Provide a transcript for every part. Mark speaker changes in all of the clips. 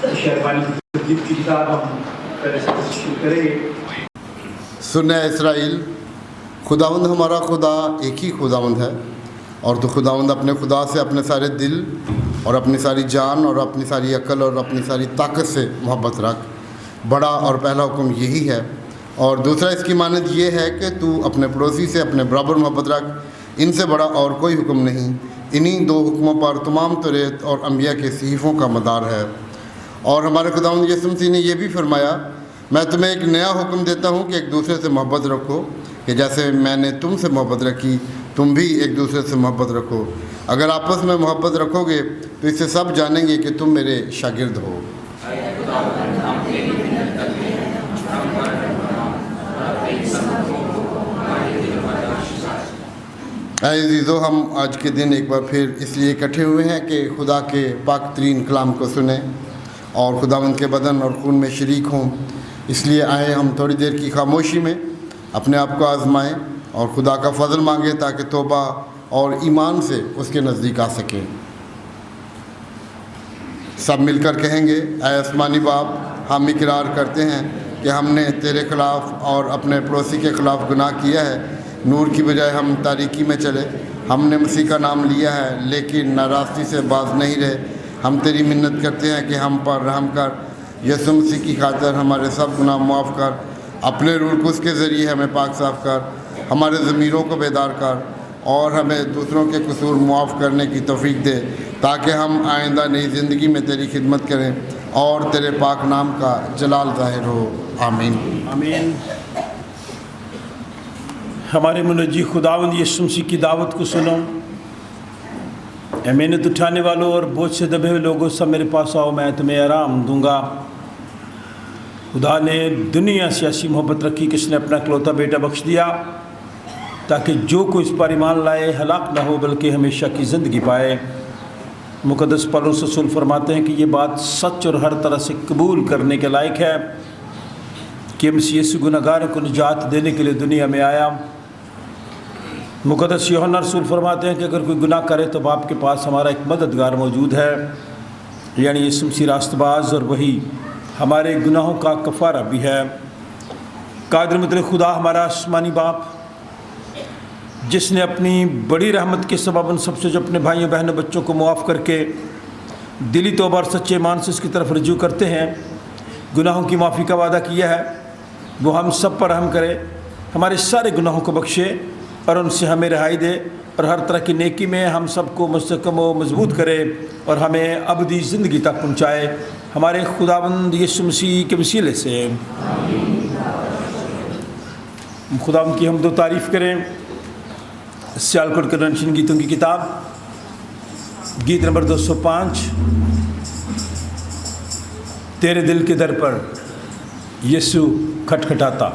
Speaker 1: شیروانی ترتیب کی کتاب ہم پہلے سے شروع کریں گے۔
Speaker 2: سنہ اسرائیل، خداوند ہمارا خدا ایک ہی خداوند ہے، اور تو خداوند اپنے خدا سے اپنے سارے دل اور اپنی ساری جان اور اپنی ساری عقل اور اپنی ساری طاقت سے محبت رکھ۔ بڑا اور پہلا حکم یہی ہے، اور دوسرا اس کی مانند یہ ہے کہ تو اپنے پڑوسی سے اپنے برابر محبت رکھ۔ ان سے بڑا اور کوئی حکم نہیں۔ انہی دو حکموں پر تمام توریت اور انبیاء کے صحیفوں کا مدار ہے۔ اور ہمارے خداوند یسوع مسیح نے یہ بھی فرمایا، میں تمہیں ایک نیا حکم دیتا ہوں کہ ایک دوسرے سے محبت رکھو، کہ جیسے میں نے تم سے محبت رکھی تم بھی ایک دوسرے سے محبت رکھو۔ اگر آپس میں محبت رکھو گے تو اس سے سب جانیں گے کہ تم میرے شاگرد ہو۔ اے عزیزو، ہم آج کے دن ایک بار پھر اس لیے اکٹھے ہوئے ہیں کہ خدا کے پاک ترین کلام کو سنیں اور خداوند کے بدن اور خون میں شریک ہوں۔ اس لیے آئے ہم تھوڑی دیر کی خاموشی میں اپنے آپ کو آزمائیں اور خدا کا فضل مانگیں تاکہ توبہ اور ایمان سے اس کے نزدیک آ سکیں۔ سب مل کر کہیں گے، اے آسمانی باپ، ہم اقرار کرتے ہیں کہ ہم نے تیرے خلاف اور اپنے پڑوسی کے خلاف گناہ کیا ہے۔ نور کی بجائے ہم تاریکی میں چلے، ہم نے مسیح کا نام لیا ہے لیکن ناراستی سے باز نہیں رہے۔ ہم تیری منت کرتے ہیں کہ ہم پر رحم کر، یسوع مسیح کی خاطر ہمارے سب گناہ معاف کر، اپنے روح القدس کے ذریعے ہمیں پاک صاف کر، ہمارے ضمیروں کو بیدار کر اور ہمیں دوسروں کے قصور معاف کرنے کی توفیق دے، تاکہ ہم آئندہ نئی زندگی میں تیری خدمت کریں اور تیرے پاک نام کا جلال ظاہر ہو۔ آمین۔
Speaker 3: آمین۔ ہمارے منجی خداوند یسوع مسیح کی دعوت کو سنو۔ اے محنت اٹھانے والوں اور بوجھ سے دبے ہوئے لوگوں، سب میرے پاس آؤ، میں تمہیں آرام دوں گا۔ خدا نے دنیا سے ایسی محبت رکھی کہ اس نے اپنا اکلوتا بیٹا بخش دیا، تاکہ جو کوئی اس پر ایمان لائے ہلاک نہ ہو بلکہ ہمیشہ کی زندگی پائے۔ مقدس پولس رسول فرماتے ہیں کہ یہ بات سچ اور ہر طرح سے قبول کرنے کے لائق ہے کہ مسیح یسوع گنہگاروں کو نجات دینے کے لیے دنیا میں آیا۔ مقدس یوحنا رسول فرماتے ہیں کہ اگر کوئی گناہ کرے تو باپ کے پاس ہمارا ایک مددگار موجود ہے، یعنی یسوع مسیح راست باز، اور وہی ہمارے گناہوں کا کفارہ بھی ہے۔ قادر مطلق خدا ہمارا آسمانی باپ، جس نے اپنی بڑی رحمت کے سبب ان سب سے جو اپنے بھائیوں بہنوں بچوں کو معاف کر کے دلی توبہ اور سچے ایمان سے اس کی طرف رجوع کرتے ہیں، گناہوں کی معافی کا وعدہ کیا ہے۔ وہ ہم سب پر رحم کرے، ہمارے سارے گناہوں کو بخشے اور ان سے ہمیں رہائی دے، اور ہر طرح کی نیکی میں ہم سب کو مستحکم و مضبوط کرے اور ہمیں ابدی زندگی تک پہنچائے، ہمارے خداوند یسوع مسیح کے وسیلے سے۔ خداوند کی حمد و تعریف کریں۔ سیالکوٹ کنونشن گیتوں کی کتاب، گیت نمبر 205، تیرے دل کے در پر یسوع کھٹکھٹاتا۔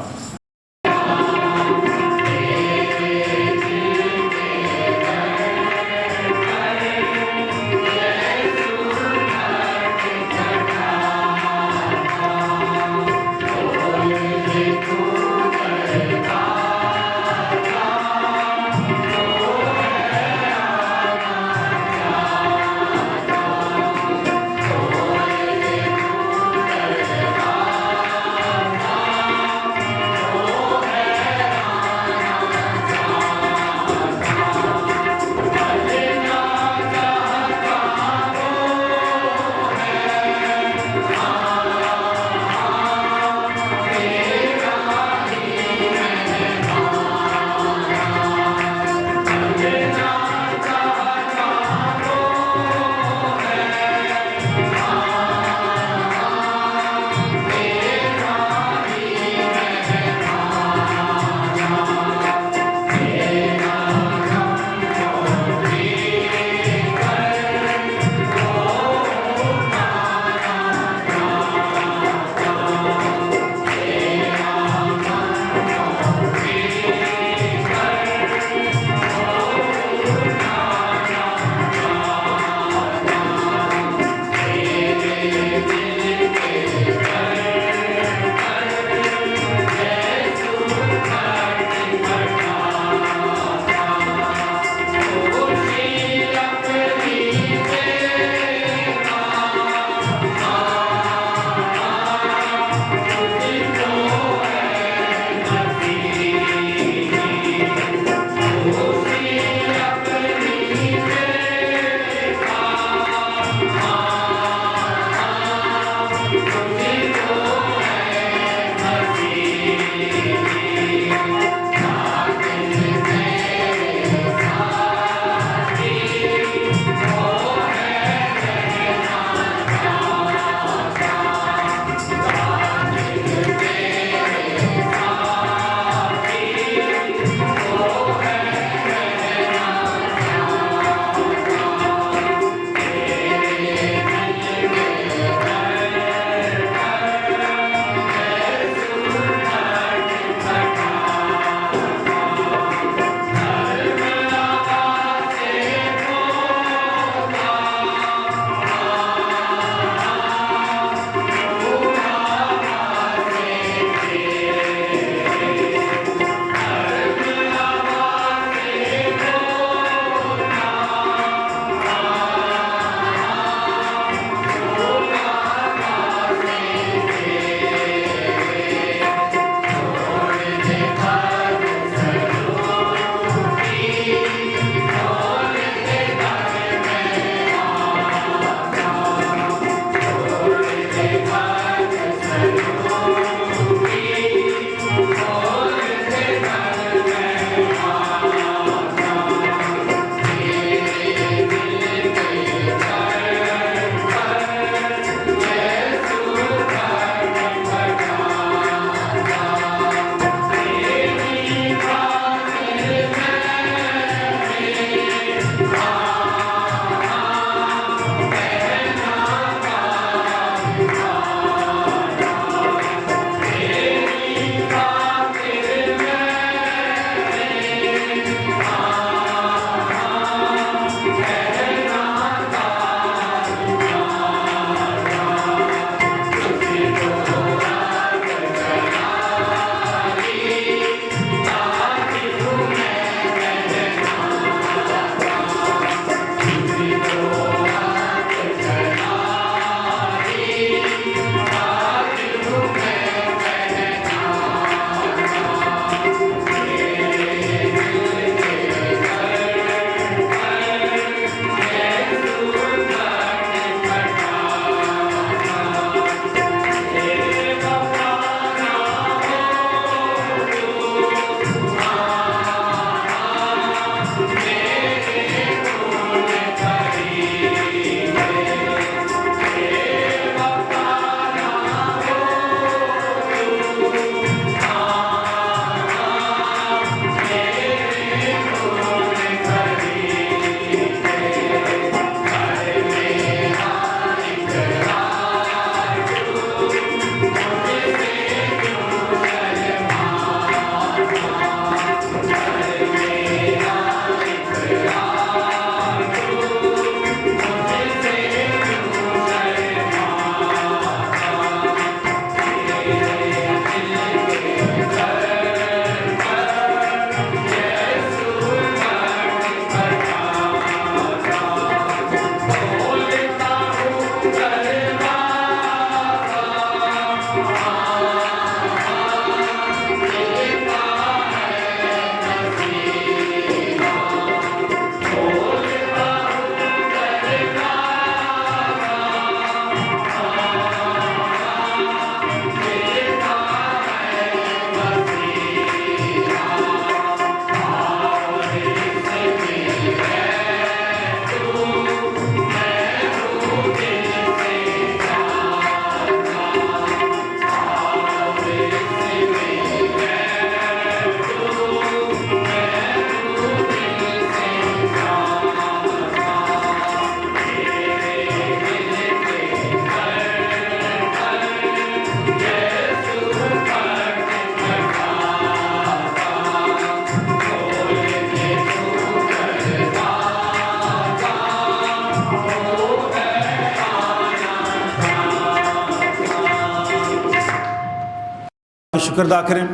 Speaker 3: शुक्र अदा करें।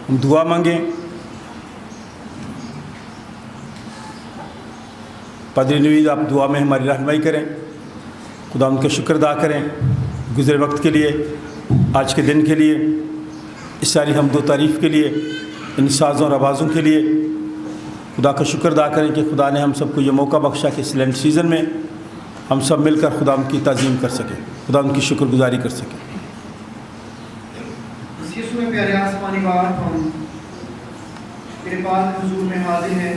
Speaker 3: हम दुआ मांगें। पादरी नवीद आप दुआ में हमारी रहनुमाई करें। खुदा उनका शुक्र अदा करें गुज़रे वक्त के लिए, आज के दिन के लिए, इस सारी हमदो तारीफ़ के लिए, इन साज़ों और आवाज़ों के लिए। खुदा का शुक्र अदा करें कि खुदा ने हम सबको ये मौका बख्शा कि इस लेंट सीज़न में हम सब मिलकर खुदा उनकी ताज़ीम कर सकें, खुदा उनकी शुक्रगुजारी कर सकें।
Speaker 4: यीशु में प्यारे आसमानी बाप, हम तेरे पास हुजूर में हाजिर हैं।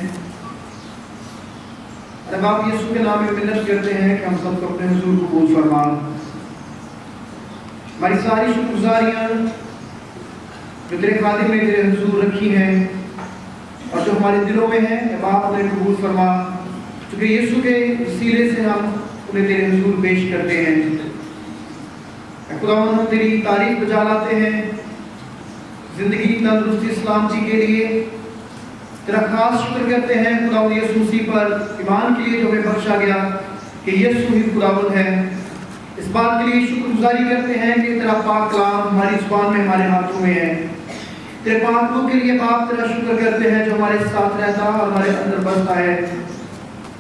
Speaker 4: अरे बाप, यीशु के नाम में मिन्नत करते हैं कि हम सबको अपने हुजूर कबूल फरमा। हमारी सारी शुक्रगुजारियाँ जो तेरे खादिम ने तेरे हुजूर रखी हैं और जो हमारे दिलों में हैं, बाप उन्हें कबूल फरमा, क्योंकि यीशु के वसीले से हम उन्हें तेरे हुजूर पेश करते हैं। खुदा हम तेरी तारीफ बजा लाते हैं जिंदगी, तंदुरुस्ती, सलामती के लिए तेरा खास शुक्र करते हैं खुदा यीशु मसीह पर ईमान के लिए जो हमें बख्शा गया कि यीशु ही खुदावंद है। इस बात के लिए शुक्रगुजारी करते हैं कि तेरा पाक कलाम हमारी ज़ुबान में, हमारे हाथों में है। तेरे पाक रूह के लिए बाप तेरा शुक्र करते हैं जो हमारे साथ रहता और हमारे अंदर बसता है।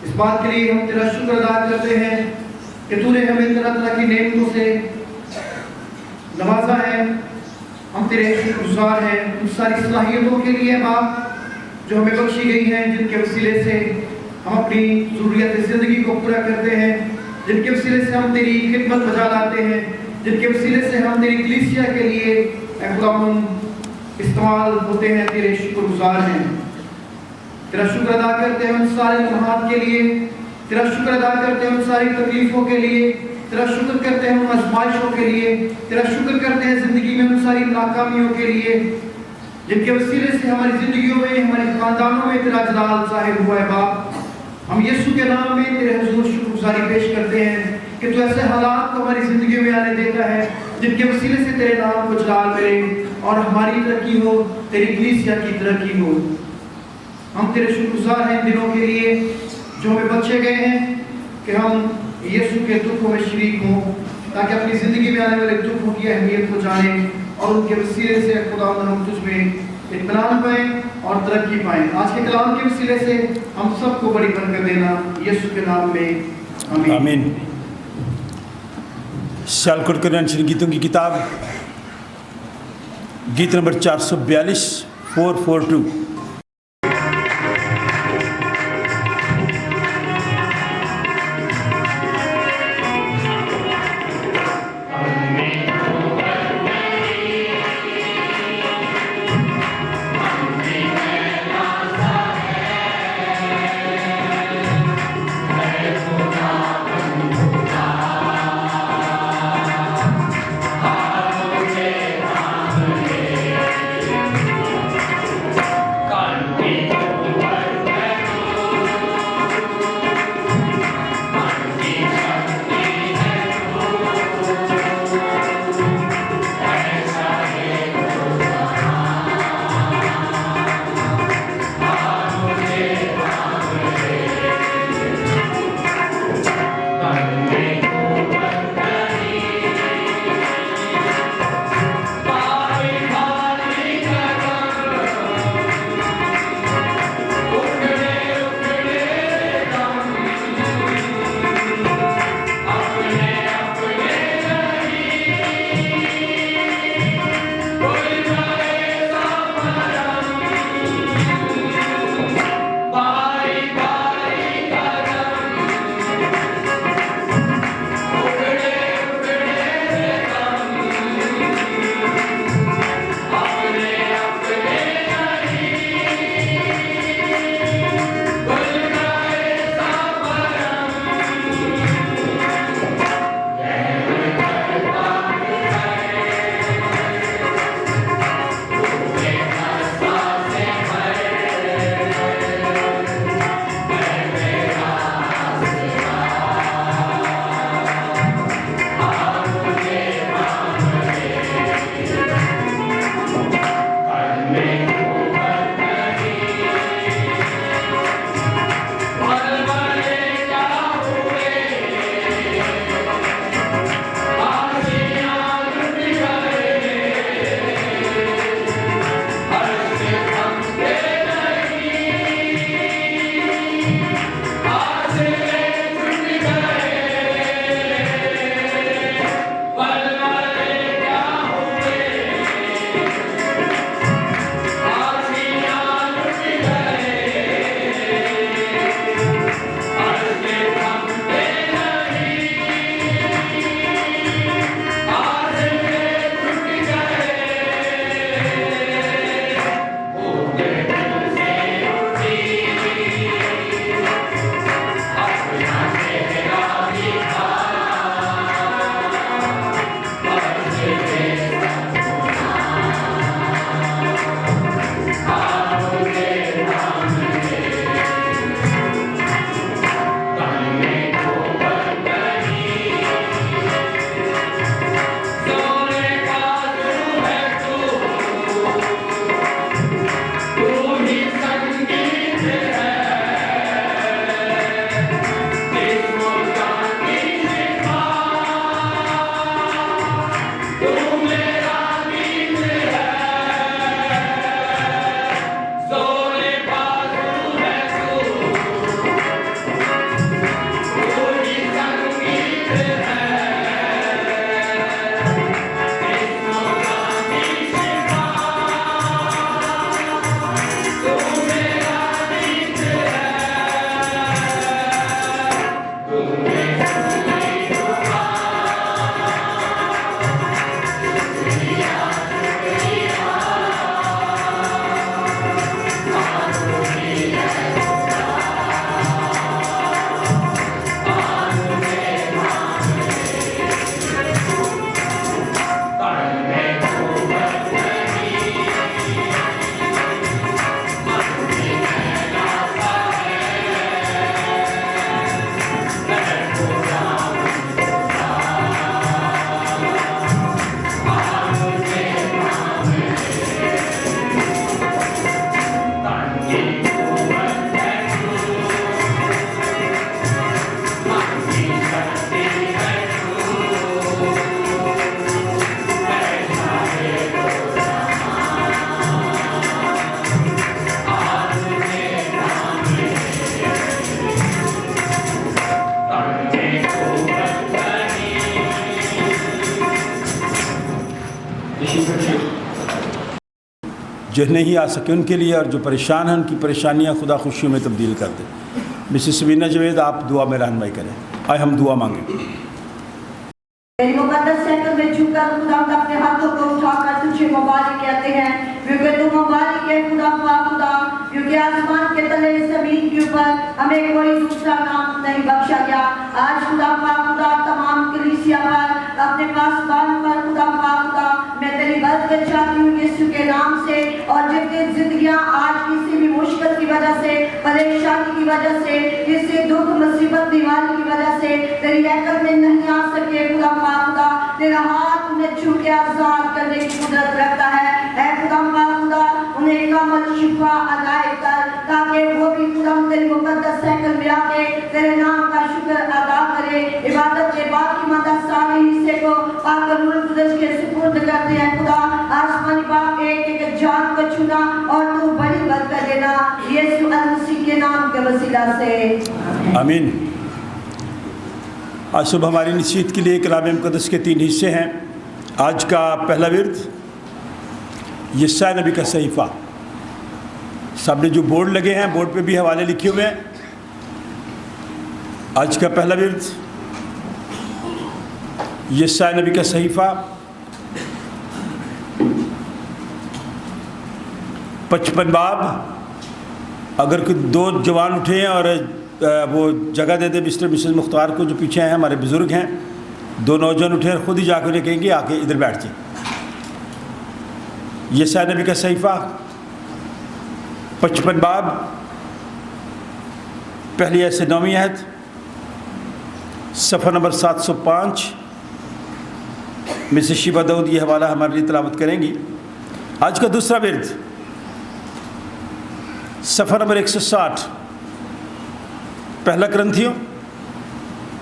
Speaker 4: इस बात के लिए हम तेरा शुक्र अदा करते हैं कि तूने हमें तरह तरह की नेमतों से नवाजा है। हम तेरे शुक्रगुजार हैं उन सारी सलाहियतों के लिए बाप जो हमें बख्शी गई हैं, जिनके वसीले से हम अपनी ज़रूरियत ज़िंदगी को पूरा करते हैं, जिनके वसीले से हम तेरी खिदमत बजा लाते हैं, जिनके वसीले से हम तेरी कलीसिया के लिए खुदावंद इस्तेमाल होते हैं। तेरे शुक्रगुजार हैं। तेरा शुक्र अदा करते हैं उन सारे लम्हात के लिए, तेरा शुक्र अदा करते हैं उन सारी तकलीफ़ों के लिए, तेरा शुक्र करते हैं उन आजमाइशों के लिए, तेरा शुक्र करते हैं ज़िंदगी में उन सारी नाकामियों के लिए जिनके वसीले से हमारी ज़िंदगियों में, हमारे ख़ानदानों में तेरा जलाल ज़ाहिर हुआ है। बाप, हम यीशु के नाम में तेरे हुजूर शुक्रगुजारी पेश करते हैं कि तू ऐसे हालात को हमारी ज़िंदगियों में आने देता है जिनके वसीले से तेरे नाम को जलाल मिले और हमारी तरक्की हो, तेरी कलीसिया की तरक्की हो। हम तेरे शुक्रगुजार हैं दिनों के लिए जो हमें बख्शे गए हैं कि हम यीशु के दुखों में शरीक हों, ताकि अपनी ज़िंदगी में आने वाले दुखों की अहमियत को जानें और उनके वसीले से खुदा हम तुझ में इत्मीनान पाएं और तरक्की पाएं। आज के कलाम के वसीले से हम सबको बड़ी बरकत देना, यीशु के नाम में
Speaker 3: आमीन। शालकुट कन्वेंशन गीतों की किताब, गीत नंबर 442, 442। जो नहीं आ सके उनके लिए, और जो परेशान हैं उनकी परेशानियां खुदा खुशियों में तब्दील कर दे। मिसेस सबीना जवेद, आप दुआ में रहनुमाई करें। आए हम दुआ मांगें।
Speaker 5: तेरी मुकद्दस शक्ल में झुककर खुदा अपने हाथों को उठाकर तुझे मुबारक कहते हैं, क्योंकि तू मुबारक है खुदा खुदा, क्योंकि आसमान के तले जमीन के ऊपर हमें कोई दूसरा नाम नहीं बख्शा गया। आज खुदा खुदा तमाम कलीसिया पर अपने पास बात पर खुदा मैं तेरी बरकत चाहती हूँ यीशु के नाम से, और जितनी जिंदगियां आज किसी भी मुश्किल की वजह से, परेशानी की वजह से, किसी दुख मुसीबत बीमारी की वजह से तेरी हैकल में नहीं आ सके, खुदा तेरा हाथ उन्हें छू के आजाद करने की कुदरत रखता है। खुदा उन्हें कामल शिफा अनायत कर, ताकि वो भी खुदा तेरी मुकद्दस शक्ल में आके तेरे नाम का शुक्र अदा करे। इबादत के बाद की मदा सारे हिस्से को पाक रूह कुदस के सुपुर्द करते हैं। खुदा आसमानी बाप एक एक जान को छूना और तू बड़ी बरकत देना, यीशु मसीह के नाम के वसीला से
Speaker 3: आमीन। आज सुबह हमारी नसीहत के लिए कलाम मुक़द्दस के 3 हिस्से हैं। आज का पहला विर्द यशायाह नबी का सहीफ़ा। सामने जो बोर्ड लगे हैं, बोर्ड पे भी हवाले लिखे हुए हैं। आज का पहला विर्द यशायाह नबी का सहीफ़ा 55 बाब। अगर कोई 2 जवान उठे हैं और वो जगह दे दे मिस्टर मिसेस मुख्तार को, जो पीछे हैं हमारे बुज़ुर्ग हैं, 2 नौजवान उठे और ख़ुद ही जाकर उन्हें कहेंगे आके इधर बैठ जाए। यशायाह नबी का सहीफ़ा 55 बाब, पहली आयत से 9वीं आयत, सफ़ा नंबर 705। मिसेस शिबा दाऊद ये हवाला हमारे लिए तिलावत करेंगी। आज का दूसरा विर्द सफ़ा नंबर 160, पहला करंथियों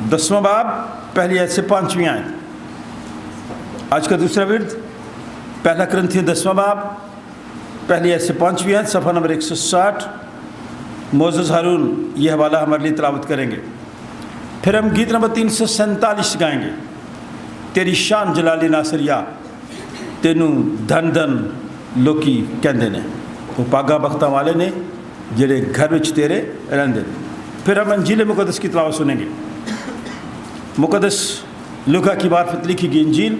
Speaker 3: 10वां बाब, पहली आयत से 5वीं आयत। आज का दूसरा विर्द पहला करंथियों 10वां बाब, पहली आयत से 5वीं आयत, सफ़ा नंबर 160। मोज़ेस हारून ये हवाला हमारे लिए तिलावत करेंगे। फिर हम गीत नंबर 347 गाएंगे। तेरी शान जलाली नासरिया, तेनू धन धन लोकी कहंदे ने, वो पागा बख्तां वाले ने जेड़े घर विच तेरे रहिंदे। फिर हम इंजील मुक़द्दस की तिलावत सुनेंगे। मुक़द्दस लूका की मार्फत लिखी गई इंजील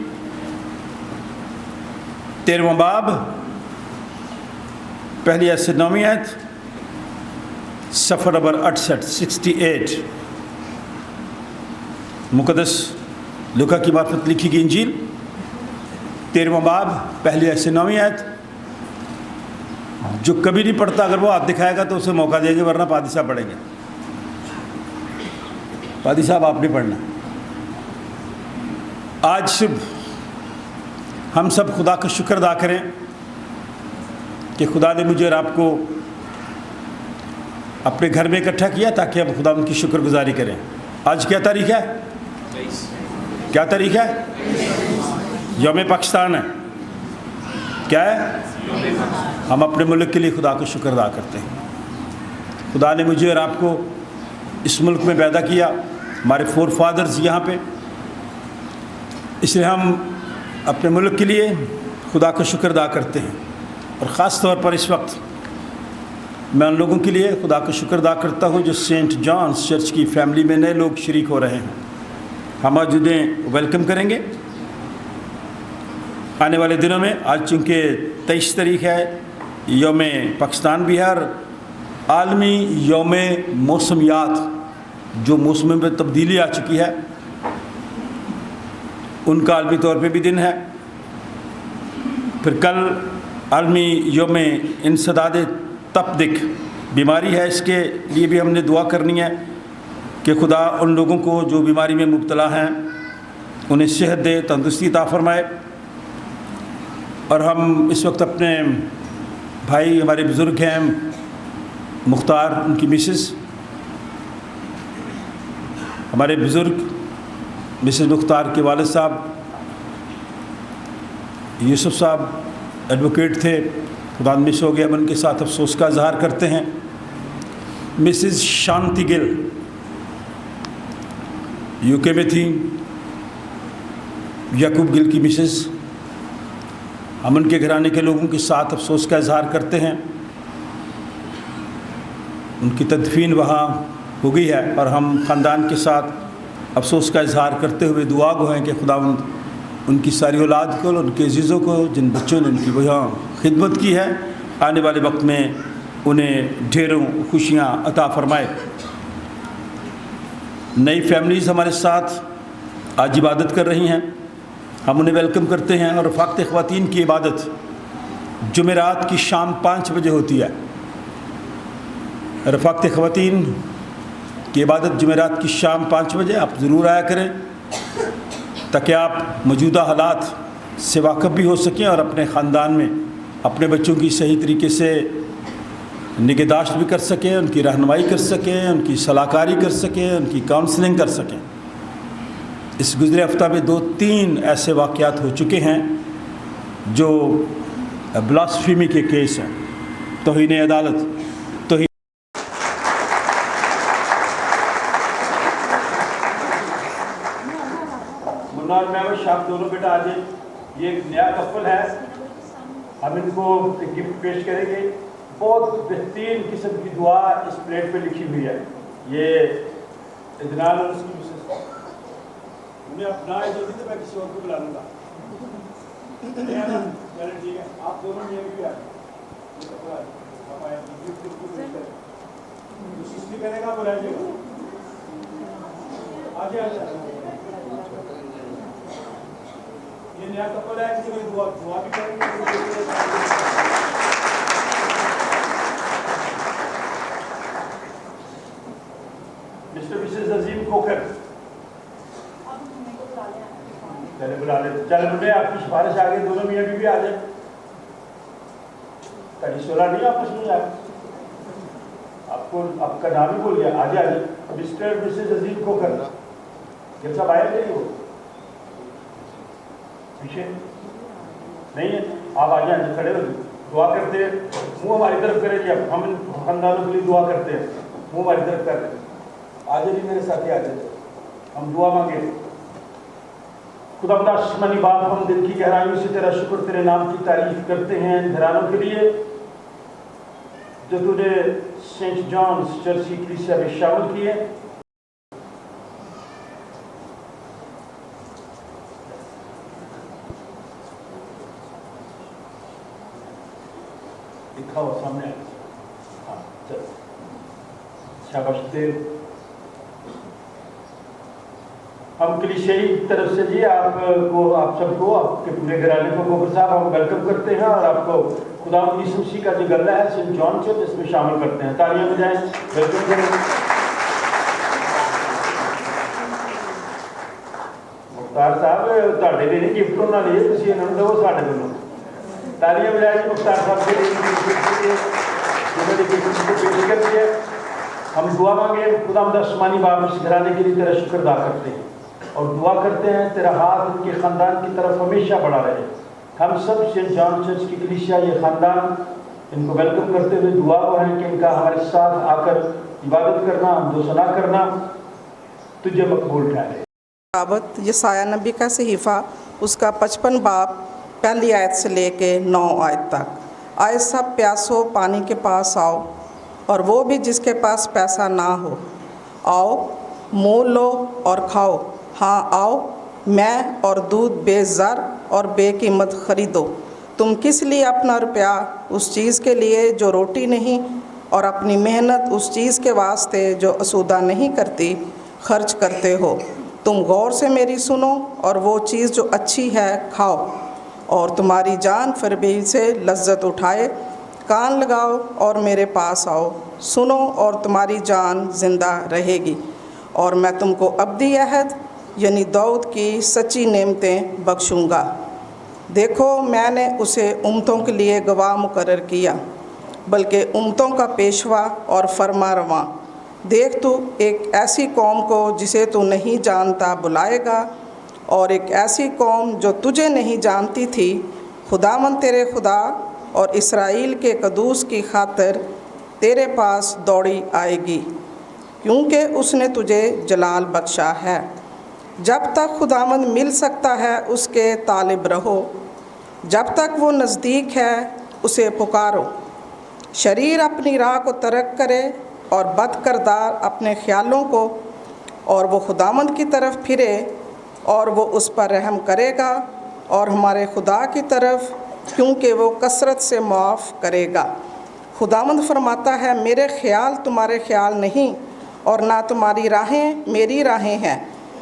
Speaker 3: 13वां बाब, पहली आयत से 9वीं आयत, सफ़ा नंबर 68। मुक़द्दस लूका की मार्फत लिखी गई इंजील 13वां बाब, पहली आयत से 9वीं आयत। जो कभी नहीं पढ़ता अगर वो हाथ दिखाएगा तो उसे मौका देंगे, वरना पादी साहब पढ़ेंगे। पादी साहब आप नहीं पढ़ना। आज सुबह हम सब खुदा का शुक्र अदा करें कि खुदा ने मुझे और आपको अपने घर में इकट्ठा किया ताकि हम खुदा उनकी शुक्रगुजारी करें। आज क्या तारीख है? क्या तारीख है? यौम पाकिस्तान है। क्या है? हम अपने मुल्क के लिए खुदा का शुक्र अदा करते हैं। खुदा ने मुझे और आपको इस मुल्क में पैदा किया, हमारे फोर फादर्स यहाँ पे, इसलिए हम अपने मुल्क के लिए खुदा का शुक्र अदा करते हैं। और ख़ास तौर पर इस वक्त मैं उन लोगों के लिए खुदा का शुक्र अदा करता हूँ जो सेंट जॉन्स चर्च की फैमिली में नए लोग शरीक हो रहे हैं। हम आज उन्हें वेलकम करेंगे आने वाले दिनों में। आज चूँकि 23 तारीख है, यौम पाकिस्तान भी है, और आलमी यौम मौसमियात, जो मौसम में तब्दीली आ चुकी है, उनका आलमी तौर पे भी दिन है। फिर कल आलमी यौम इंसदाद तपदिक बीमारी है, इसके लिए भी हमने दुआ करनी है कि खुदा उन लोगों को जो बीमारी में मुब्तला हैं उन्हें सेहत दे, तंदुरुस्ती अता फरमाए। और हम इस वक्त अपने भाई, हमारे बुज़ुर्ग हैं मुख्तार, उनकी मिसेस, हमारे बुज़ुर्ग मिसेस मुख्तार के वालिद साहब यूसुफ साहब एडवोकेट थे, खुदा मिस हो गया। हम उनके साथ अफसोस का इजहार करते हैं। मिसेस शांति गिल यूके में थी, याकूब गिल की मिसेस। हम उनके घराने के लोगों के साथ अफसोस का इजहार करते हैं। उनकी तदफीन वहाँ हो गई है और हम ख़ानदान के साथ अफसोस का इजहार करते हुए दुआ गो हैं कि खुदावंद उनकी सारी औलाद को, उनके अजीज़ों को, जिन बच्चों ने उनकी वहाँ खिदमत की है, आने वाले वक्त में उन्हें ढेरों खुशियाँ अता फरमाए। नई फैमिलीज़ हमारे साथ आज इबादत कर रही हैं, हम उन्हें वेलकम करते हैं। और रफ़ाक़त ख़वातीन की इबादत जुमेरात की शाम 5 बजे होती है। रफ़ाक़त ख़वातीन की इबादत जुमेरात की शाम 5 बजे आप ज़रूर आया करें, ताकि आप मौजूदा हालात से वाक़फ़ भी हो सकें और अपने ख़ानदान में अपने बच्चों की सही तरीके से निगहदाश्त भी कर सकें, उनकी रहनुमाई कर सकें, उनकी सलाहकारी कर सकें, उनकी काउंसलिंग कर सकें। इस गुज़रे हफ्ता में 2-3 ऐसे वाक़यात हो चुके हैं जो ब्लास्फेमी के केस हैं, तौहीन अदालत, तौहीन। मुन्ना और महविश, आप दोनों बेटा आ जाइए। ये एक नया कपल है, हम इनको एक गिफ्ट पेश करेंगे। बहुत बेहतरीन किस्म की दुआ इस प्लेट पे लिखी हुई है। ये इदनान और उसकी मिसेस, उन्हें अपना जल्दी तो मैं किसी और को बुला लूँगा। चलो ठीक है, आप दोनों ये भी आए, करेगा बुला जाएगा। आगे आ जाए, ये नया कपल है, किसी को दुआ भी करेंगे। मिस्टर मिसेस अजीम खोखर, चले बुला ले। चल बुढ़े, आपकी सिफारिश आ गई, दोनों मियाँ बीवी आ जाए। कड़ी सोलह नहीं आपस में जाए, आपको आपका नाम ही बोल गया। आजे आजे मिस्टर मिसेस अजीम खोखर, जब सब आए थे वो पीछे नहीं है, आप आ जाए, खड़े हो दुआ करते हैं। मुँह हमारी तरफ करें जी, अब हम खानदानों के लिए दुआ करते हैं, मुँह हमारी तरफ कर रहे। आज भी मेरे साथी आ जाए, हम दुआ मांगे। खुदावंद आसमानी बाप, हम दिल की गहराइयों से तेरा शुक्र, तेरे नाम की तारीफ करते हैं घरानों के लिए जो तूने सेंट जॉन्स चर्च की कलीसिया में शामिल किए। लिखा हुआ सामने, हाँ चल, शाबाश तेल। हम कलीसियाई तरफ से जी आपको, आप सबको, आपके पूरे घराने को गोबर साहब हम वेलकम करते हैं और आपको खुदावंद यीशु मसीह का जो गल्ला है सेंट जॉन चर्च, इसमें शामिल करते हैं। तालियां बजाएं, वेलकम करें। मुख्तार साहब, ਤੁਹਾਡੇ ਲਈ गिफ्ट ਉਹਨਾਂ ਲਈ ਤੁਸੀਂ ਇਹਨਾਂ ਨੂੰ ਦਿਓ ਸਾਡੇ ਵੱਲੋਂ। तालियां बजाएं जी मुख्तार साहब के लिए, जिन्होंने गिफ्ट को पेश कर दिया। हम दुआ मांगे, खुदावंद आसमानी बाप, इस घराने के लिए तेरा शुक्र अदा करते हैं और दुआ करते हैं तेरा हाथ उनके ख़ानदान की तरफ हमेशा बढ़ा रहे। हम सब सेंट जॉन चर्च की कलीसिया, ये ख़ानदान, इनको वेलकम करते हुए दुआ को है कि इनका हमारे साथ आकर इबादत करना, हमदो सना करना तुझे मकबूल ठहरे।
Speaker 6: दावत यसाया नबी का सहीफ़ा, उसका 55 बाब, पहली आयत से लेके 9 आयत तक। आए सब प्यासो, पानी के पास आओ, और वो भी जिसके पास पैसा ना हो, आओ मोल लो और खाओ। हाँ आओ, मैं और दूध बेज़र और बेकीमत ख़रीदो। तुम किस लिए अपना रुपया उस चीज़ के लिए जो रोटी नहीं, और अपनी मेहनत उस चीज़ के वास्ते जो असूदा नहीं करती खर्च करते हो। तुम गौर से मेरी सुनो और वो चीज़ जो अच्छी है खाओ, और तुम्हारी जान फरबी से लज्जत उठाए। कान लगाओ और मेरे पास आओ, सुनो और तुम्हारी जान ज़िंदा रहेगी, और मैं तुमको अब्दी अहद यानी दाऊद की सच्ची नेमतें बख्शूँगा। देखो मैंने उसे उम्मतों के लिए गवाह मुकर्रर किया, बल्कि उम्मतों का पेशवा और फरमा रवां। देख तू एक ऐसी कौम को जिसे तू नहीं जानता बुलाएगा, और एक ऐसी कौम जो तुझे नहीं जानती थी, खुदावंद तेरे खुदा और इसराइल के कदूस की खातिर तेरे पास दौड़ी आएगी, क्योंकि उसने तुझे जलाल बख्शा है। जब तक खुदावंद मिल सकता है उसके तालिब रहो। जब तक वो नज़दीक है उसे पुकारो। शरीर अपनी राह को तर्क करे और बद किरदार अपने ख्यालों को, और वो खुदावंद की तरफ फिरे और वो उस पर रहम करेगा, और हमारे खुदा की तरफ, क्योंकि वो कसरत से माफ़ करेगा। खुदावंद फरमाता है, मेरे ख्याल तुम्हारे ख्याल नहीं और ना तुम्हारी राहें मेरी राहें हैं,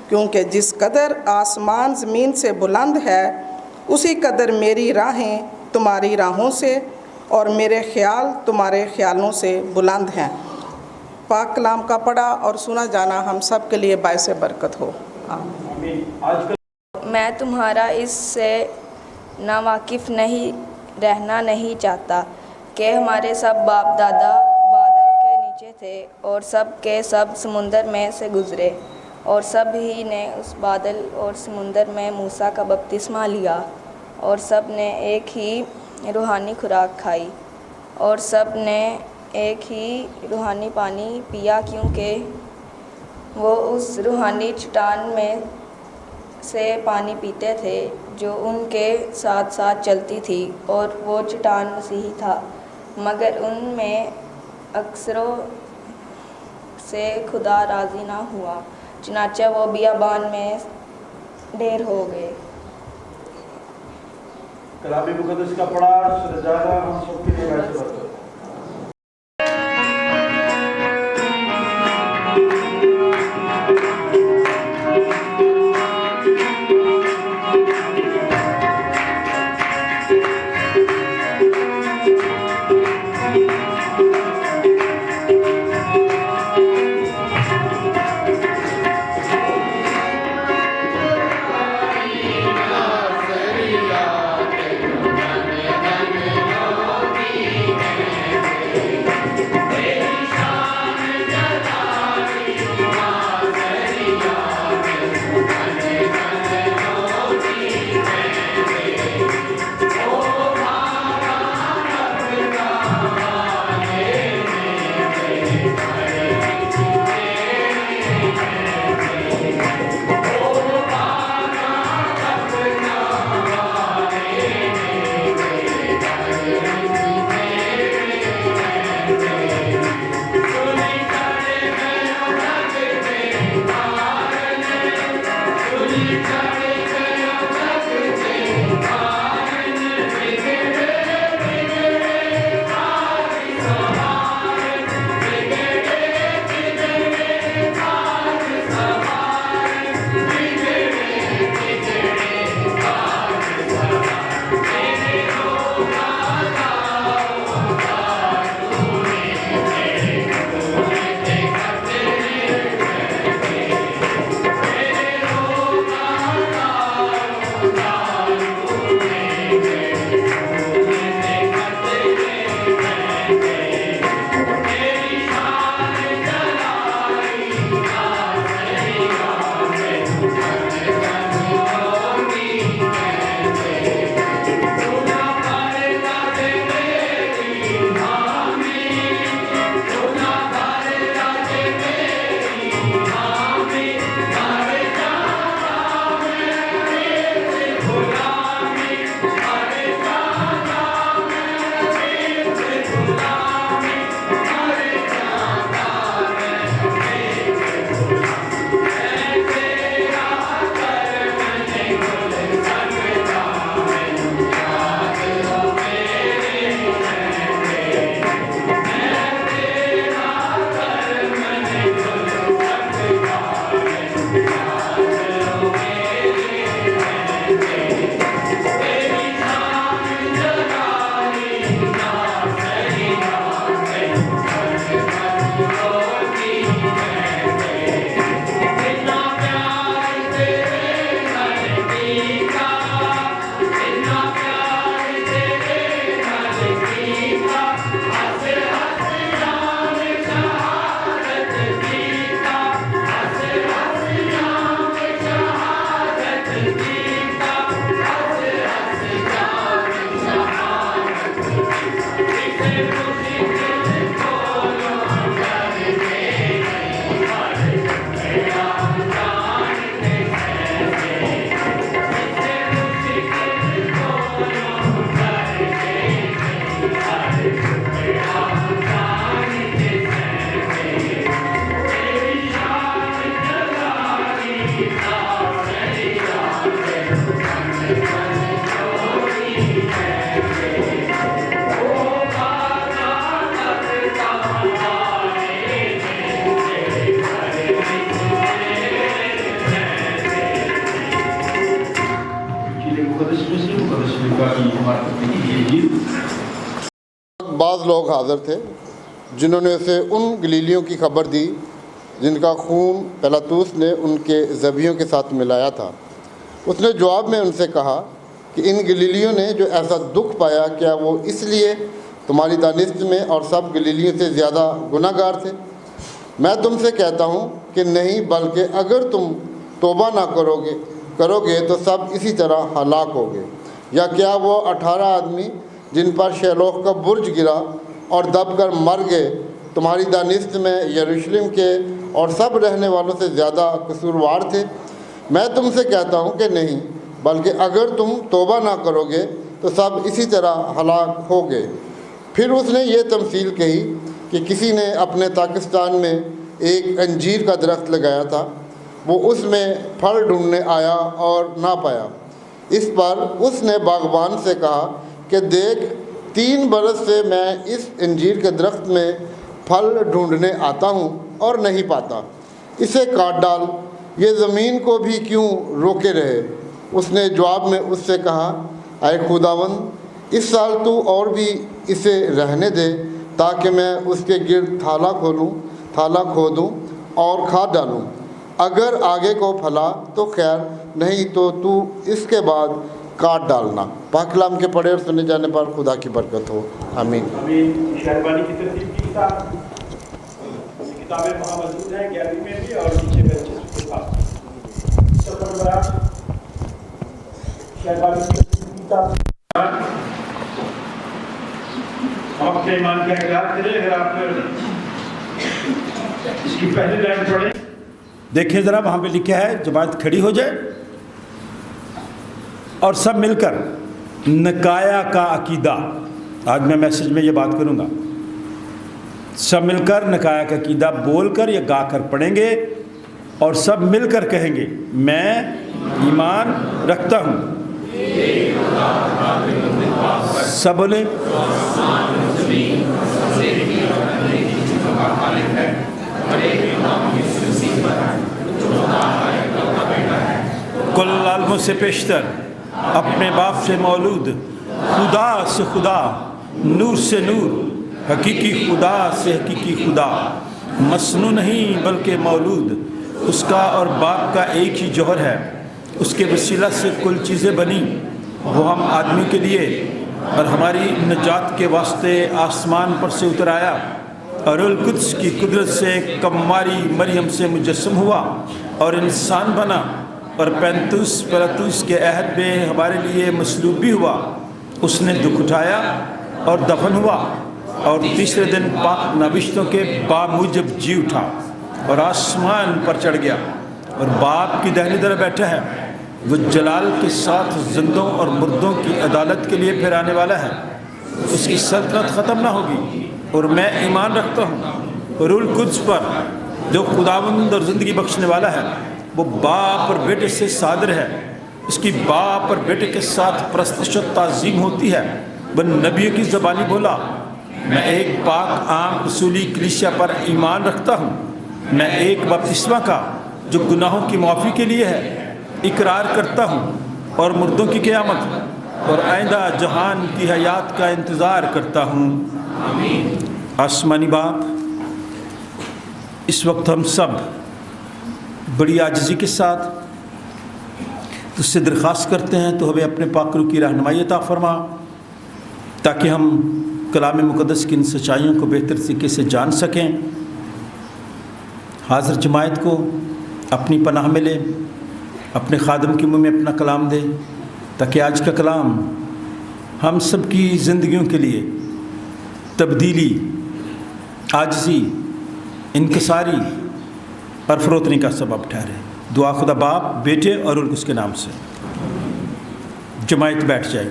Speaker 6: क्योंकि जिस कदर आसमान ज़मीन से बुलंद है उसी कदर मेरी राहें तुम्हारी राहों से और मेरे ख्याल तुम्हारे ख्यालों से बुलंद हैं। पाक कलाम का पढ़ा और सुना जाना हम सब के लिए बायस बरकत हो। आमीन।
Speaker 7: मैं तुम्हारा इससे नावाकिफ़ नहीं रहना नहीं चाहता कि हमारे सब बाप दादा बादल के नीचे थे और सब के सब समुंदर में से गुज़रे, और सब ही ने उस बादल और समुंदर में मूसा का बपतिस्मा लिया, और सब ने एक ही रूहानी खुराक खाई, और सब ने एक ही रूहानी पानी पिया, क्योंकि वो उस रूहानी चट्टान में से पानी पीते थे जो उनके साथ साथ चलती थी, और वो चट्टान मसीही था, मगर उनमें अक्सरों से खुदा राज़ी ना हुआ, चनाचे वो बियाबान में ढेर हो गए।
Speaker 1: कलामी मुकद्दस का पढ़ा सुना जाना हम सबके लिए बायस बरकत।
Speaker 2: Yeah. بعض لوگ حاضر تھے جنہوں نے اسے ان گلیلیوں کی خبر دی جن کا خون پیلاطوس نے ان کے ذبیحوں کے ساتھ ملایا تھا۔ اس نے جواب میں ان سے کہا کہ ان گلیلیوں نے جو ایسا دکھ پایا کیا وہ اس لیے تمہاری دانست میں اور سب گلیلیوں سے زیادہ گناہ گار تھے؟ میں تم سے کہتا ہوں کہ نہیں، بلکہ اگر تم توبہ نہ کرو گے تو سب اسی طرح ہلاک ہوگے۔ یا کیا وہ 18 آدمی جن پر شیلوح کا برج گرا اور دب کر مر گئے تمہاری دانست میں یروشلم کے اور سب رہنے والوں سے زیادہ قصوروار تھے؟ میں تم سے کہتا ہوں کہ نہیں، بلکہ اگر تم توبہ نہ کرو گے تو سب اسی طرح ہلاک ہوگے۔ پھر اس نے یہ تمثیل کہی کہ کسی نے اپنے پاکستان میں ایک انجیر کا درخت لگایا تھا، وہ اس میں پھل ڈھونڈنے آیا اور نہ پایا۔ اس پر اس نے باغبان سے کہا کہ دیکھ، 3 برس سے میں اس انجیر کے درخت میں پھل ڈھونڈنے آتا ہوں اور نہیں پاتا، اسے کاٹ ڈال، یہ زمین کو بھی کیوں روکے رہے؟ اس نے جواب میں اس سے کہا، اے خداوند، اس سال تو اور بھی اسے رہنے دے تاکہ میں اس کے گرد تھالا کھودوں اور کھاد ڈالوں۔ اگر آگے کو پھلا تو خیر، نہیں تو اس کے بعد کاٹ ڈالنا۔ پاک کلام کے پڑھے اور سنے جانے پر خدا کی برکت ہو، آمین۔
Speaker 3: شہربانی کی ترتیب کی کتابیں وہاں موجود ہیں، گیلری میں بھی اور نیچے بینچز کے پاس۔ سفر نمبر 8 شہربانی کی ترتیب کی کتاب۔ آپ کے ایمان کا اقرار کریں۔ اگر آپ اس کی پہلی لائن پڑھیں، دیکھیں ذرا، وہاں پہ لکھا ہے جماعت کھڑی ہو جائے اور سب مل کر نکایا کا عقیدہ، آج میں میسج میں یہ بات کروں گا، سب مل کر نکایا کا عقیدہ بول کر یا گا کر پڑھیں گے اور سب مل کر کہیں گے، میں ایمان رکھتا ہوں۔ سب بولیں، کل عالموں سے پیشتر، اپنے باپ سے مولود، خدا سے خدا، نور سے نور، حقیقی خدا سے حقیقی خدا، مصنوع نہیں بلکہ مولود، اس کا اور باپ کا ایک ہی جوہر ہے، اس کے وسیلہ سے کل چیزیں بنی، وہ ہم آدمی کے لیے اور ہماری نجات کے واسطے آسمان پر سے اتر آیا اور القدس کی قدرت سے کماری مریم سے مجسم ہوا اور انسان بنا اور پیلاطوس کے عہد میں ہمارے لیے مصلوب بھی ہوا۔ اس نے دکھ اٹھایا اور دفن ہوا اور تیسرے دن پاک نوشتوں کے باموجب جی اٹھا اور آسمان پر چڑھ گیا اور باپ کی داہنی طرف بیٹھا ہے۔ وہ جلال کے ساتھ زندوں اور مردوں کی عدالت کے لیے پھر آنے والا ہے۔ اس کی سلطنت ختم نہ ہوگی اور میں ایمان رکھتا ہوں روح القدس پر جو خداوند اور زندگی بخشنے والا ہے، وہ باپ اور بیٹے سے صادر ہے، اس کی باپ اور بیٹے کے ساتھ پرستش و تعظیم ہوتی ہے۔ وہ نبیوں کی زبانی بولا، میں ایک پاک عام رسولی کلیسیا پر ایمان رکھتا ہوں، میں ایک بپتسمہ کا جو گناہوں کی معافی کے لیے ہے اقرار کرتا ہوں اور مردوں کی قیامت اور آئندہ جہان کی حیات کا انتظار کرتا ہوں۔ آسمانی باپ، اس وقت ہم سب بڑی عاجزی کے ساتھ تجھ سے درخواست کرتے ہیں تو ہمیں اپنے پاک روح کی رہنمائی عطا فرما تاکہ ہم کلام مقدس کی ان سچائیوں کو بہتر طریقے سے جان سکیں۔ حاضر جماعت کو اپنی پناہ میں لے، اپنے خادم کے منہ میں اپنا کلام دے تاکہ آج کا کلام ہم سب کی زندگیوں کے لیے تبدیلی، عاجزی، انکساری اور فروتنی کا سبب ٹھہرے۔ دعا خدا باپ، بیٹے اور روح القدس کے نام سے۔ جماعت بیٹھ جائے۔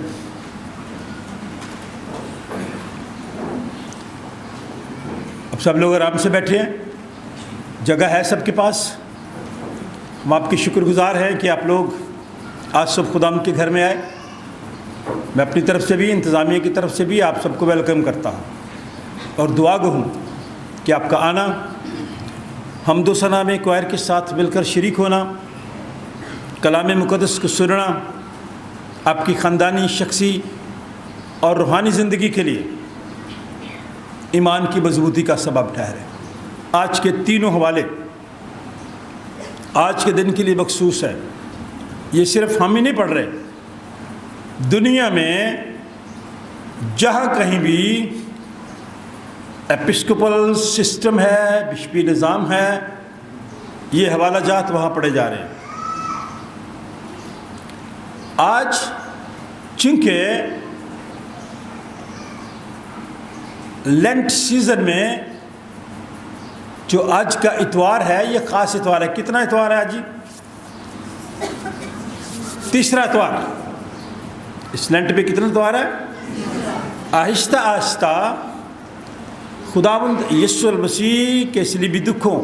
Speaker 3: اب سب لوگ آرام سے بیٹھے ہیں، جگہ ہے سب کے پاس۔ ہم آپ کے شکر گزار ہیں کہ آپ لوگ آج سب خدا کے گھر میں آئے۔ میں اپنی طرف سے بھی، انتظامیہ کی طرف سے بھی آپ سب کو ویلکم کرتا ہوں اور دعا گو ہوں کہ آپ کا آنا، حمد و ثنا میں کوائر کے ساتھ مل کر شریک ہونا، کلام مقدس کو سننا، آپ کی خاندانی، شخصی اور روحانی زندگی کے لیے ایمان کی مضبوطی کا سبب ٹھہرے۔ آج کے تینوں حوالے آج کے دن کے لیے مخصوص ہے۔ یہ صرف ہم ہی نہیں پڑھ رہے، دنیا میں جہاں کہیں بھی ایپسکوپل سسٹم ہے، بشپی نظام ہے، یہ حوالہ جات وہاں پڑھے جا رہے ہیں۔ آج چونکہ لینٹ سیزن میں جو آج کا اتوار ہے یہ خاص اتوار ہے۔ کتنا اتوار ہے آج جی؟ تیسرا اتوار۔ اس لینٹ پہ کتنا اتوار ہے؟ آہستہ آہستہ خداوند یسوع المسیح کے صلیبی دکھوں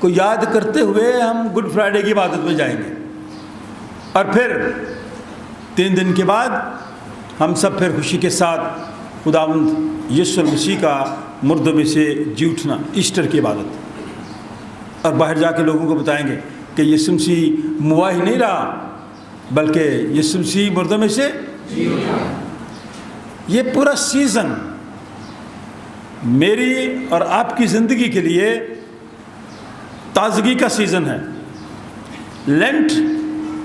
Speaker 3: کو یاد کرتے ہوئے ہم گڈ فرائیڈے کی عبادت میں جائیں گے، اور پھر 3 دن کے بعد ہم سب پھر خوشی کے ساتھ خداوند یسوع المسیح کا مردوں میں سے جی اٹھنا، ایسٹر کی عبادت، اور باہر جا کے لوگوں کو بتائیں گے کہ یسوع مسیح موا ہی نہیں رہا بلکہ یسوع مسیح مردوں میں سے جی اٹھا۔ یہ پورا سیزن میری اور آپ کی زندگی کے لیے تازگی کا سیزن ہے۔ لینٹ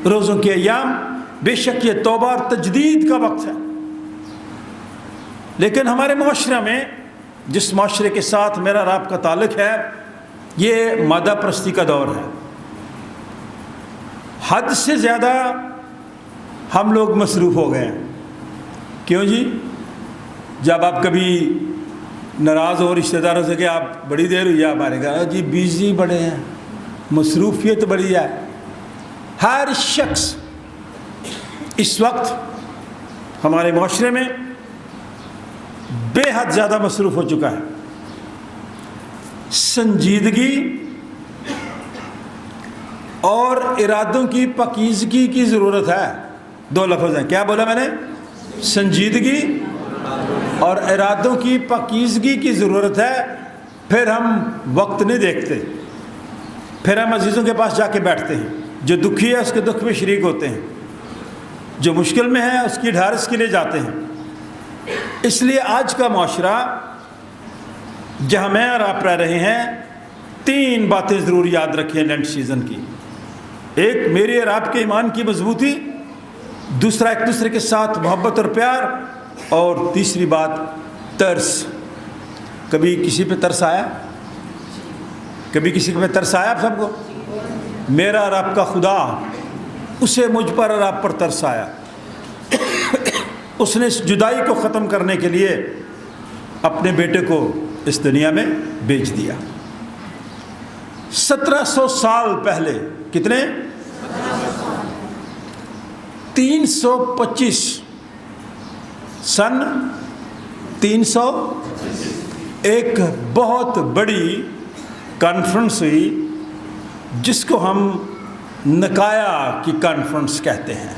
Speaker 3: روزوں کے ایام بے شک یہ توبہ اور تجدید کا وقت ہے، لیکن ہمارے معاشرہ میں، جس معاشرے کے ساتھ میرا اور آپ کا تعلق ہے، یہ مادہ پرستی کا دور ہے۔ حد سے زیادہ ہم لوگ مصروف ہو گئے ہیں۔ کیوں جی؟ جب آپ کبھی ناراض ہو رشتہ داروں سے کہ آپ بڑی دیر ہوئی ہے ہمارے گھر، جی بیزی بڑے ہیں، مصروفیت بڑی ہے۔ ہر شخص اس وقت ہمارے معاشرے میں بے حد زیادہ مصروف ہو چکا ہے۔ سنجیدگی اور ارادوں کی پاکیزگی کی ضرورت ہے۔ 2 لفظ ہیں، کیا بولا میں نے؟ سنجیدگی اور ارادوں کی پاکیزگی کی ضرورت ہے۔ پھر ہم وقت نہیں دیکھتے، پھر ہم عزیزوں کے پاس جا کے بیٹھتے ہیں، جو دکھی ہے اس کے دکھ میں شریک ہوتے ہیں، جو مشکل میں ہے اس کی ڈھارس کے لیے جاتے ہیں۔ اس لیے آج کا معاشرہ جہاں میں اور آپ رہ رہے ہیں، 3 باتیں ضرور یاد رکھیں لینٹ سیزن کی۔ ایک، میری اور آپ کے ایمان کی مضبوطی، دوسرا ایک دوسرے کے ساتھ محبت اور پیار، اور تیسری بات ترس۔ کبھی کسی پہ ترس آیا؟ کبھی کسی پہ ترس آیا آپ سب کو؟ میرا اور آپ کا خدا، اسے مجھ پر اور آپ پر ترس آیا۔ اس نے اس جدائی کو ختم کرنے کے لیے اپنے بیٹے کو اس دنیا میں بھیج دیا۔ 1700 سال پہلے، کتنے؟ 325 سن 300 ایک بہت بڑی کانفرنس ہوئی جس کو ہم نکایا کی کانفرنس کہتے ہیں۔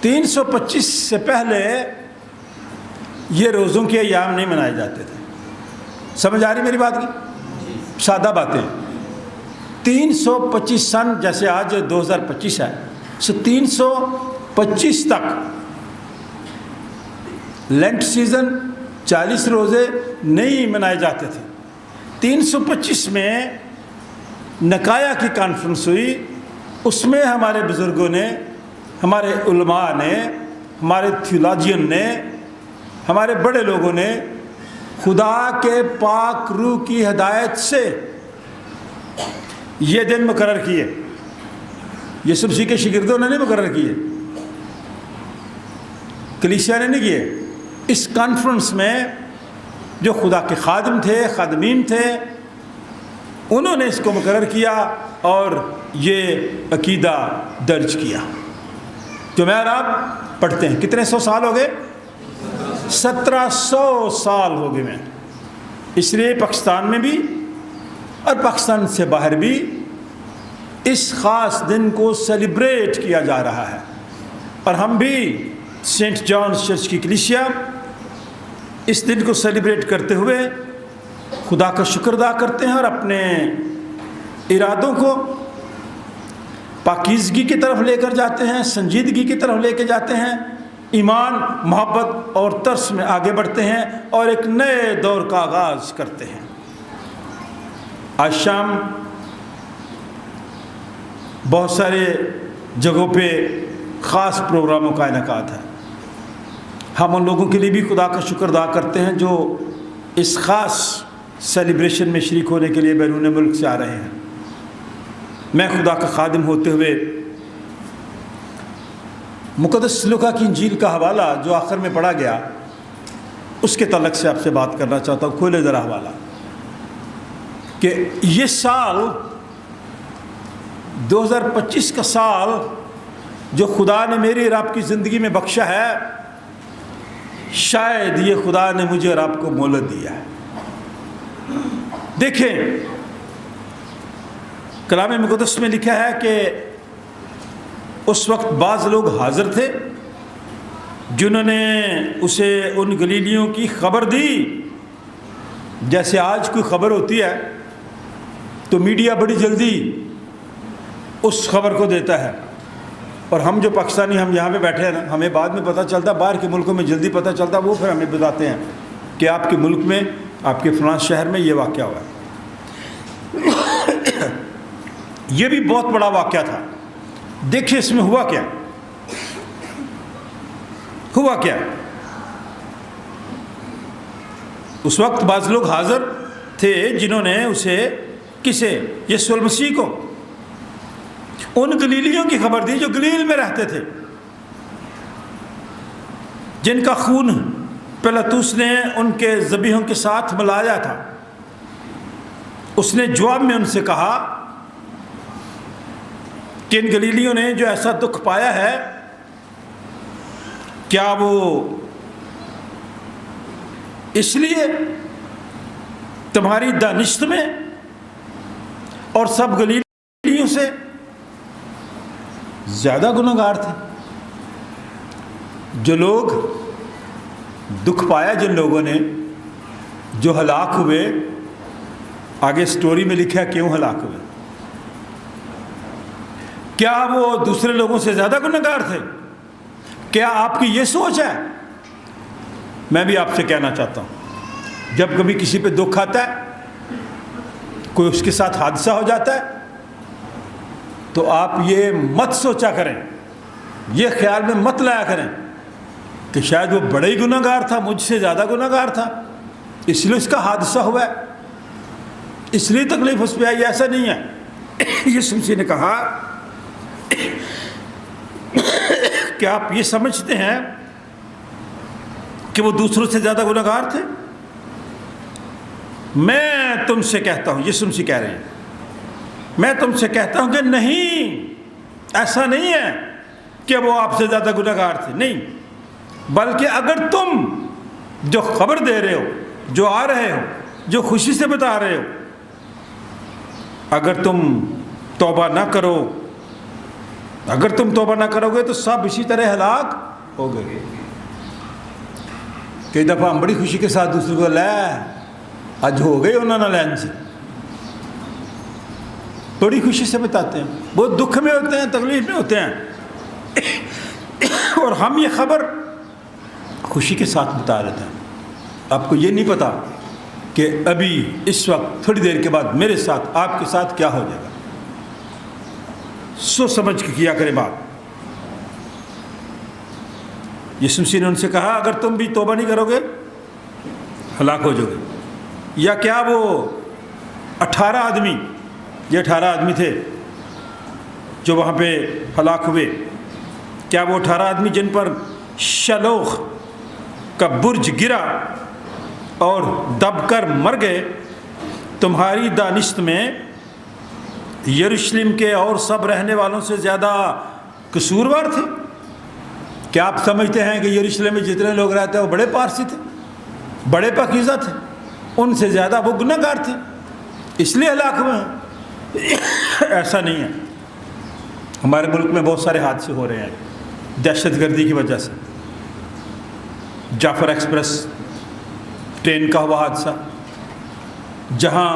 Speaker 3: 325 سے پہلے یہ روزوں کے ایام نہیں منائے جاتے تھے۔ سمجھ آ رہی میری بات کی؟ سادہ باتیں۔ 325 سن، جیسے آج 2025 ہے، 325 تک لینٹ سیزن 40 روزے نہیں منائے جاتے تھے۔ 325 میں نکایا کی کانفرنس ہوئی، اس میں ہمارے بزرگوں نے، ہمارے علماء نے، ہمارے تھیولوجین نے، ہمارے بڑے لوگوں نے خدا کے پاک روح کی ہدایت سے یہ دن مقرر کیے۔ یسوع مسیح کے شاگردوں نے نہیں مقرر کیے، کلیسیا نے نہیں کیے۔ اس کانفرنس میں جو خدا کے خادم تھے، خادمین تھے، انہوں نے اس کو مقرر کیا اور یہ عقیدہ درج کیا جو میں اور آپ پڑھتے ہیں۔ کتنے 100 سال ہو گئے؟ 1700 سال ہو گئے میں۔ اس لیے پاکستان میں بھی اور پاکستان سے باہر بھی اس خاص دن کو سیلیبریٹ کیا جا رہا ہے، اور ہم بھی سینٹ جانز چرچ کی کلیسیا اس دن کو سیلیبریٹ کرتے ہوئے خدا کا شکر ادا کرتے ہیں اور اپنے ارادوں کو پاکیزگی کی طرف لے کر جاتے ہیں، سنجیدگی کی طرف لے کے جاتے ہیں، ایمان، محبت اور ترس میں آگے بڑھتے ہیں اور ایک نئے دور کا آغاز کرتے ہیں۔ آج شام بہت سارے جگہوں پہ خاص پروگراموں کا انعقاد ہے۔ ہم ان لوگوں کے لیے بھی خدا کا شکر ادا کرتے ہیں جو اس خاص سیلیبریشن میں شریک ہونے کے لیے بیرون ملک سے آ رہے ہیں۔ میں خدا کا خادم ہوتے ہوئے مقدس لوکا کی انجیل کا حوالہ جو آخر میں پڑھا گیا اس کے تعلق سے آپ سے بات کرنا چاہتا ہوں۔ کھولے ذرا حوالہ کہ یہ سال 2025 کا سال جو خدا نے میری اور آپ کی زندگی میں بخشا ہے، شاید یہ خدا نے مجھے اور آپ کو مہلت دیا ہے۔ دیکھیں کلام مقدس میں لکھا ہے کہ اس وقت بعض لوگ حاضر تھے جنہوں نے اسے ان گلیلیوں کی خبر دی۔ جیسے آج کوئی خبر ہوتی ہے تو میڈیا بڑی جلدی اس خبر کو دیتا ہے، اور ہم جو پاکستانی ہم یہاں پہ بیٹھے ہیں نا، ہمیں بعد میں پتہ چلتا، باہر کے ملکوں میں جلدی پتہ چلتا، وہ پھر ہمیں بتاتے ہیں کہ آپ کے ملک میں، آپ کے فلاں شہر میں یہ واقعہ ہوا ہے۔ یہ بھی بہت بڑا واقعہ تھا۔ دیکھیں اس میں ہوا کیا، ہوا کیا۔ اس وقت بعض لوگ حاضر تھے جنہوں نے اسے، کسے؟ یسوع المسیح کو، ان گلیلیوں کی خبر دی جو گلیل میں رہتے تھے، جن کا خون پلاطس نے ان کے ذبیحوں کے ساتھ ملایا تھا۔ اس نے جواب میں ان سے کہا کہ ان گلیلیوں نے جو ایسا دکھ پایا ہے، کیا وہ اس لیے تمہاری دانشت میں اور سب گلیلیوں سے زیادہ گنہگار تھے؟ جو لوگ دکھ پایا، جن لوگوں نے جو ہلاک ہوئے، آگے سٹوری میں لکھا ہے کیوں ہلاک ہوئے۔ کیا وہ دوسرے لوگوں سے زیادہ گنہگار تھے؟ کیا آپ کی یہ سوچ ہے؟ میں بھی آپ سے کہنا چاہتا ہوں، جب کبھی کسی پہ دکھ آتا ہے، کوئی اس کے ساتھ حادثہ ہو جاتا ہے، تو آپ یہ مت سوچا کریں، یہ خیال میں مت لایا کریں کہ شاید وہ بڑا ہی گنہگار تھا، مجھ سے زیادہ گنہگار تھا، اس لیے اس کا حادثہ ہوا ہے، اس لیے تکلیف اس پہ آئی۔ ایسا نہیں ہے۔ یسوع مسیح نے کہا کہ آپ یہ سمجھتے ہیں کہ وہ دوسروں سے زیادہ گنہگار تھے؟ میں تم سے کہتا ہوں، یسوع مسیح کہہ رہے ہیں، میں تم سے کہتا ہوں کہ نہیں، ایسا نہیں ہے کہ وہ آپ سے زیادہ گنہگار تھے، نہیں، بلکہ اگر تم جو خبر دے رہے ہو، جو آ رہے ہو، جو خوشی سے بتا رہے ہو، اگر تم توبہ نہ کرو، اگر تم توبہ نہ کرو گے تو سب اسی طرح ہلاک ہو گئے۔ کئی دفعہ ہم بڑی خوشی کے ساتھ دوسرے کو لے آج ہو گئے انہوں نے لین سے، بڑی خوشی سے بتاتے ہیں، بہت دکھ میں ہوتے ہیں، تکلیف میں ہوتے ہیں، اور ہم یہ خبر خوشی کے ساتھ بتا رہے ہیں۔ آپ کو یہ نہیں پتا کہ ابھی اس وقت تھوڑی دیر کے بعد میرے ساتھ، آپ کے ساتھ کیا ہو جائے گا۔ سوچ سمجھ کے کیا کرے بات۔ یسوع مسیح نے ان سے کہا اگر تم بھی توبہ نہیں کرو گے ہلاک ہو جاؤ گے۔ یا کیا وہ 18 آدمی، یہ 18 آدمی تھے جو وہاں پہ ہلاک ہوئے، کیا وہ 18 آدمی جن پر شلوخ کا برج گرا اور دب کر مر گئے، تمہاری دانشت میں یروشلم کے اور سب رہنے والوں سے زیادہ قصوروار تھے؟ کیا آپ سمجھتے ہیں کہ یروشلم میں جتنے لوگ رہتے ہیں وہ بڑے پارسی تھے، بڑے پاکیزہ تھے، ان سے زیادہ وہ گنہگار تھے اس لیے ہلاک ہوئے ہیں؟ ایسا نہیں ہے۔ ہمارے ملک میں بہت سارے حادثے ہو رہے ہیں دہشت گردی کی وجہ سے۔ جعفر ایکسپریس ٹرین کا ہوا حادثہ، جہاں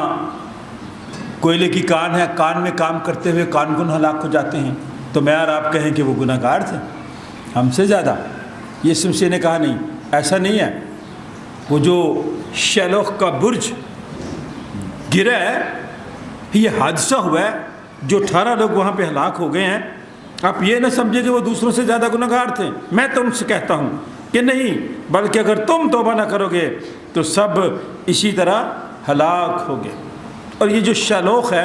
Speaker 3: کوئلے کی کان ہے، کان میں کام کرتے ہوئے کان کن ہلاک ہو جاتے ہیں، تو میں اور آپ کہیں کہ وہ گنہگار تھے ہم سے زیادہ؟ यीशु मसीह ने कहा नहीं, ऐसा नहीं है। वो जो शैलोह का बुर्ज गिरा है, ये हादसा हुआ है, जो 18 लोग वहाँ पे हलाक हो गए हैं। आप ये ना समझे कि वो दूसरों से ज़्यादा गुनहगार थे। मैं तुमसे कहता हूँ कि नहीं, बल्कि अगर तुम तौबा ना करोगे तो सब इसी तरह हलाक होगे। और ये जो शैलोह है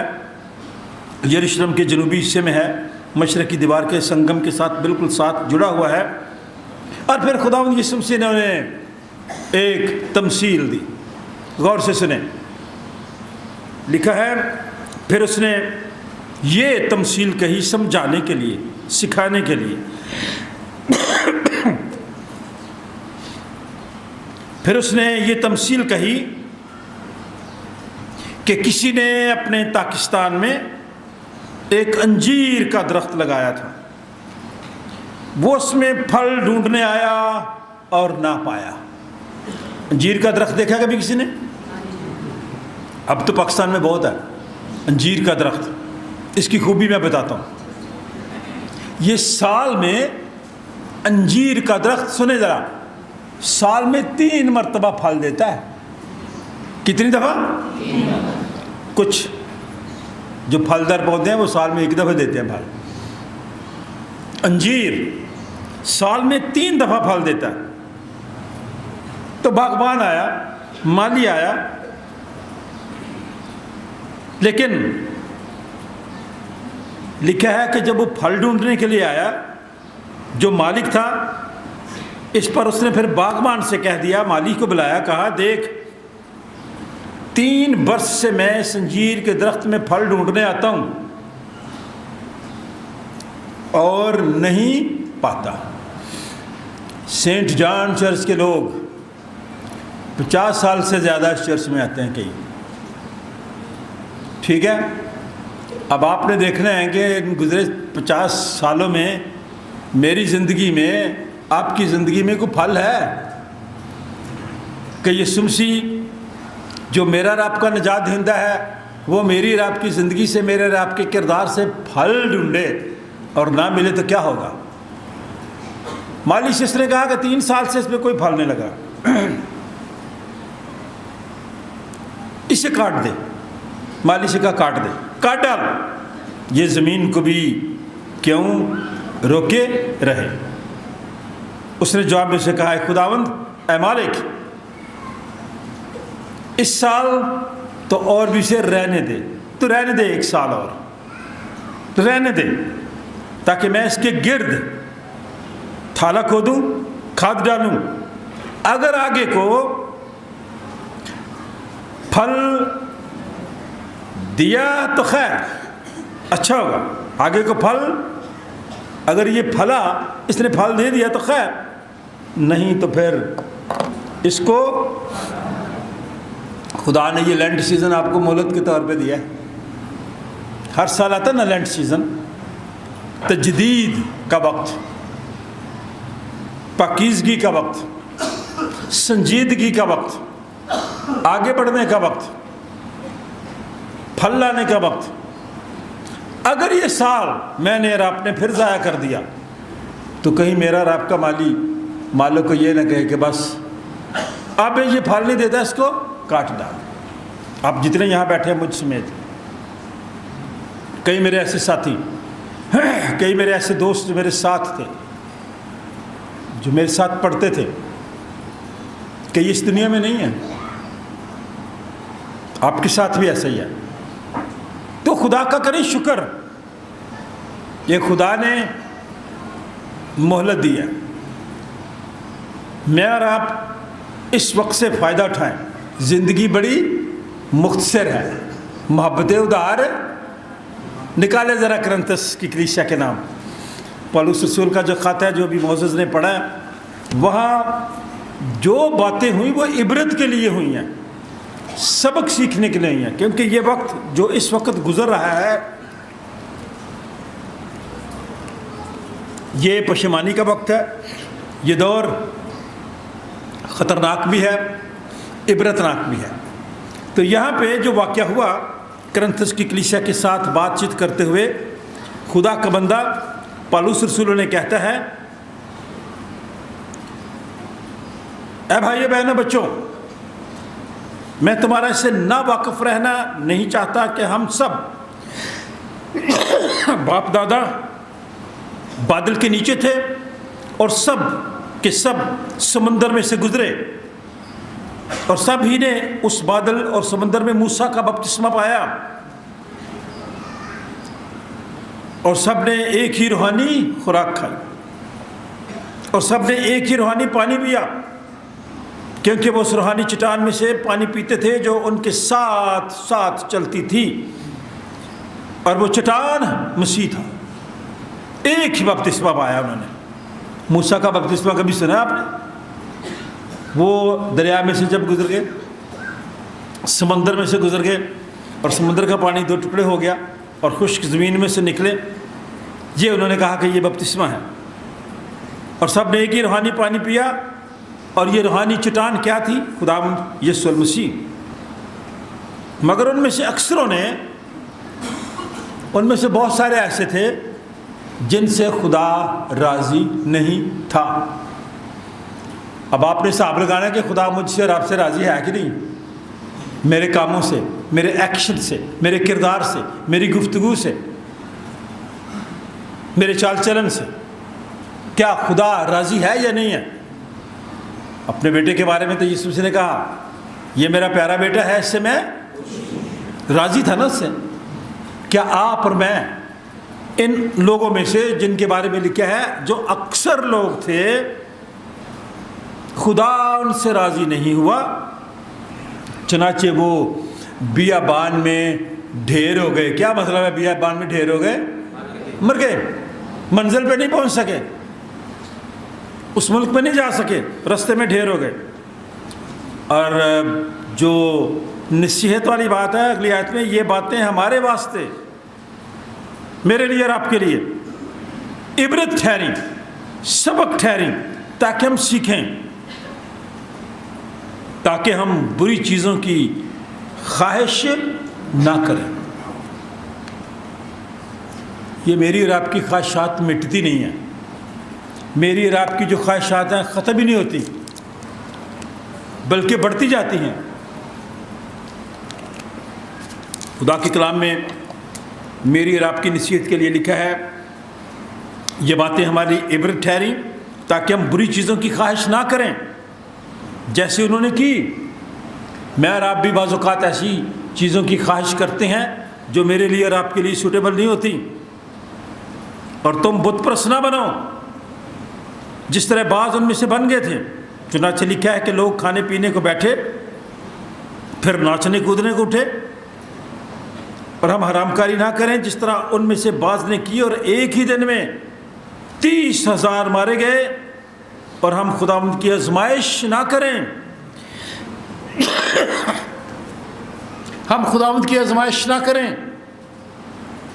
Speaker 3: यरूशलेम के जनूबी हिस्से में है, मशरक़ी दीवार के संगम के साथ बिल्कुल साथ जुड़ा हुआ है। और फिर खुदावंद यीशु मसीह ने उन्हें एक तमसील दी, गौर से सुने। लिखा है, फिर उसने ये तमसील कही समझाने के लिए, सिखाने के लिए। फिर उसने ये तमसील कही कि किसी ने अपने पाकिस्तान में एक अंजीर का दरख्त लगाया था। वो उसमें फल ढूंढने आया और ना पाया। अंजीर का दरख्त देखा कभी किसी ने? अब तो पाकिस्तान में बहुत है अंजीर का दरख्त। इसकी खूबी मैं बताता हूँ। ये साल में अंजीर का दरख्त, सुने ज़रा, साल में 3 मरतबा फल देता है। कितनी दफ़ा? कुछ जो फलदार पौधे हैं वो साल में 1 दफ़ा देते हैं फल। अंजीर साल में 3 दफ़ा फल देता है। तो बागबान आया, माली आया, लेकिन लिखा है कि जब वो फल ढूंढने के लिए आया, जो मालिक था, इस पर उसने फिर बागबान से कह दिया, मालिक को बुलाया, कहा देख 3 बरस से मैं इस अंजीर के दरख्त में फल ढूंढने आता हूँ और नहीं पाता। सेंट जॉन चर्च के लोग 50 साल से ज़्यादा इस चर्च में आते हैं कई, ठीक है। अब आपने देखना है कि गुज़रे 50 सालों में मेरी ज़िंदगी में, आपकी ज़िंदगी में कोई फल है कि यीशु मसीह जो मेरा और आपका निजात दहिंदा है, वो मेरी और आपकी ज़िंदगी से, मेरे और आपके किरदार से फल ढूंढे और ना मिले तो क्या होगा? माली शिष्य ने कहा कि 3 साल से इसमें कोई फल नहीं लगा, इसे काट दे। माली से कहा काट दे, काट डाल, ये ज़मीन को भी क्यों रोके रहे। उसने जवाब में से कहा, खुदावंद ऐ मालिक, इस साल तो और भी से रहने दे, तो रहने दे 1 साल और, तो रहने दे, ताकि मैं इसके गिर्द थाला खोदूं, खाद डालूं। अगर आगे को फल दिया तो खैर अच्छा होगा, आगे को फल, अगर ये फला, इसने फल दे दिया तो खैर, नहीं तो फिर इसको खुदा ने ये लेंट सीज़न आपको मोहलत के तौर पे दिया है। हर साल आता ना लेंट सीज़न, तजदीद का वक्त, पाकीज़गी का वक्त, संजीदगी का वक्त, आगे बढ़ने का वक्त, फल लाने का वक्त। अगर ये साल मैंने और आपने फिर ज़ाया कर दिया तो कहीं मेरा और आपका मालिक को ये ना कहे कि बस अब ये फल नहीं देता, इसको काट डाल। आप जितने यहाँ बैठे हैं मुझ समेत, कई मेरे ऐसे साथी, कई मेरे ऐसे दोस्त जो मेरे साथ थे, जो मेरे साथ पढ़ते थे, कई इस दुनिया में नहीं है, आपके साथ भी ऐसा ही है। तो खुदा का करें शुक्र, ये खुदा ने मोहलत दी है। मैं और आप इस वक्त से फ़ायदा उठाएं। ज़िंदगी बड़ी मुख्तसर है, मोहब्बत उदार। निकाले ज़रा करंतस की कलीसिया के नाम, पौलुस रसूल का जो ख़त है, जो भी मोसेस ने पढ़ा है, वहाँ जो बातें हुई वो इबरत के लिए हुई हैं, सबक सीखने के लिए हुई हैं। क्योंकि ये वक्त जो इस वक्त गुज़र रहा है, ये पशेमानी का वक्त है। ये दौर ख़तरनाक भी है, इबरतनाक भी है। तो यहाँ पे जो वाक़या हुआ, करंथस की कलीसिया के साथ बातचीत करते हुए खुदा का बंदा पौलुस रसूल ने कहता है اے بھائیو بہنوں بچوں، میں تمہارا اس سے نا واقف رہنا نہیں چاہتا کہ ہم سب باپ دادا بادل کے نیچے تھے اور سب کے سب سمندر میں سے گزرے، اور سب ہی نے اس بادل اور سمندر میں موسیٰ کا بپتسمہ پایا، اور سب نے ایک ہی روحانی خوراک کھائی، اور سب نے ایک ہی روحانی پانی پیا، کیونکہ وہ اس روحانی چٹان میں سے پانی پیتے تھے جو ان کے ساتھ ساتھ چلتی تھی، اور وہ چٹان مسیح تھا۔ ایک ہی بپتسمہ پایا انہوں نے۔ موسیٰ کا بپتسمہ کبھی سنا آپ نے؟ وہ دریا میں سے جب گزر گئے، سمندر میں سے گزر گئے، اور سمندر کا پانی 2 ٹکڑے ہو گیا اور خشک زمین میں سے نکلے، یہ انہوں نے کہا کہ یہ بپتسمہ ہے، اور سب نے ایک ہی روحانی پانی پیا، اور یہ روحانی چٹان کیا تھی؟ خداوند یسوع المسیح۔ مگر ان میں سے اکثروں نے، ان میں سے بہت سارے ایسے تھے جن سے خدا راضی نہیں تھا۔ اب آپ نے حساب لگانا کہ خدا مجھ سے اور آپ سے راضی ہے کہ نہیں؟ میرے کاموں سے، میرے ایکشن سے، میرے کردار سے، میری گفتگو سے، میرے چال چلن سے، کیا خدا راضی ہے یا نہیں ہے؟ اپنے بیٹے کے بارے میں تو یسوع مسیح نے کہا یہ میرا پیارا بیٹا ہے، اس سے میں راضی تھا نا اس سے۔ کیا آپ اور میں ان لوگوں میں سے جن کے بارے میں لکھا ہے جو اکثر لوگ تھے خدا ان سے راضی نہیں ہوا، چنانچہ وہ بیابان میں ڈھیر ہو گئے؟ کیا مطلب ہے بیابان میں ڈھیر ہو گئے؟ مر گئے، منزل پہ نہیں پہنچ سکے، اس ملک میں نہیں جا سکے، رستے میں ڈھیر ہو گئے۔ اور جو نصیحت والی بات ہے اگلی آیت میں، یہ باتیں ہمارے واسطے، میرے لیے اور آپ کے لیے عبرت ٹھہری، سبق ٹھہری، تاکہ ہم سیکھیں، تاکہ ہم بری چیزوں کی خواہش نہ کریں۔ یہ میری اور آپ کی خواہشات مٹتی نہیں ہیں، میری اور آپ کی جو خواہشات ہیں ختم ہی نہیں ہوتی، بلکہ بڑھتی جاتی ہیں۔ خدا کے کلام میں میری اور آپ کی نصیحت کے لیے لکھا ہے یہ باتیں ہماری عبرت ٹھہری تاکہ ہم بری چیزوں کی خواہش نہ کریں جیسے انہوں نے کی۔ میں اور آپ بھی بعض اوقات ایسی چیزوں کی خواہش کرتے ہیں جو میرے لیے اور آپ کے لیے سوٹیبل نہیں ہوتی، اور تم بت پرست نہ بنو جس طرح بعض ان میں سے بن گئے تھے۔ چنانچہ لکھا ہے کہ لوگ کھانے پینے کو بیٹھے، پھر ناچنے کودنے کو اٹھے، اور ہم حرام کاری نہ کریں جس طرح ان میں سے بعض نے کی، اور ایک ہی دن میں 30,000 مارے گئے، اور ہم خداوند کی آزمائش نہ کریں، ہم خداوند کی آزمائش نہ کریں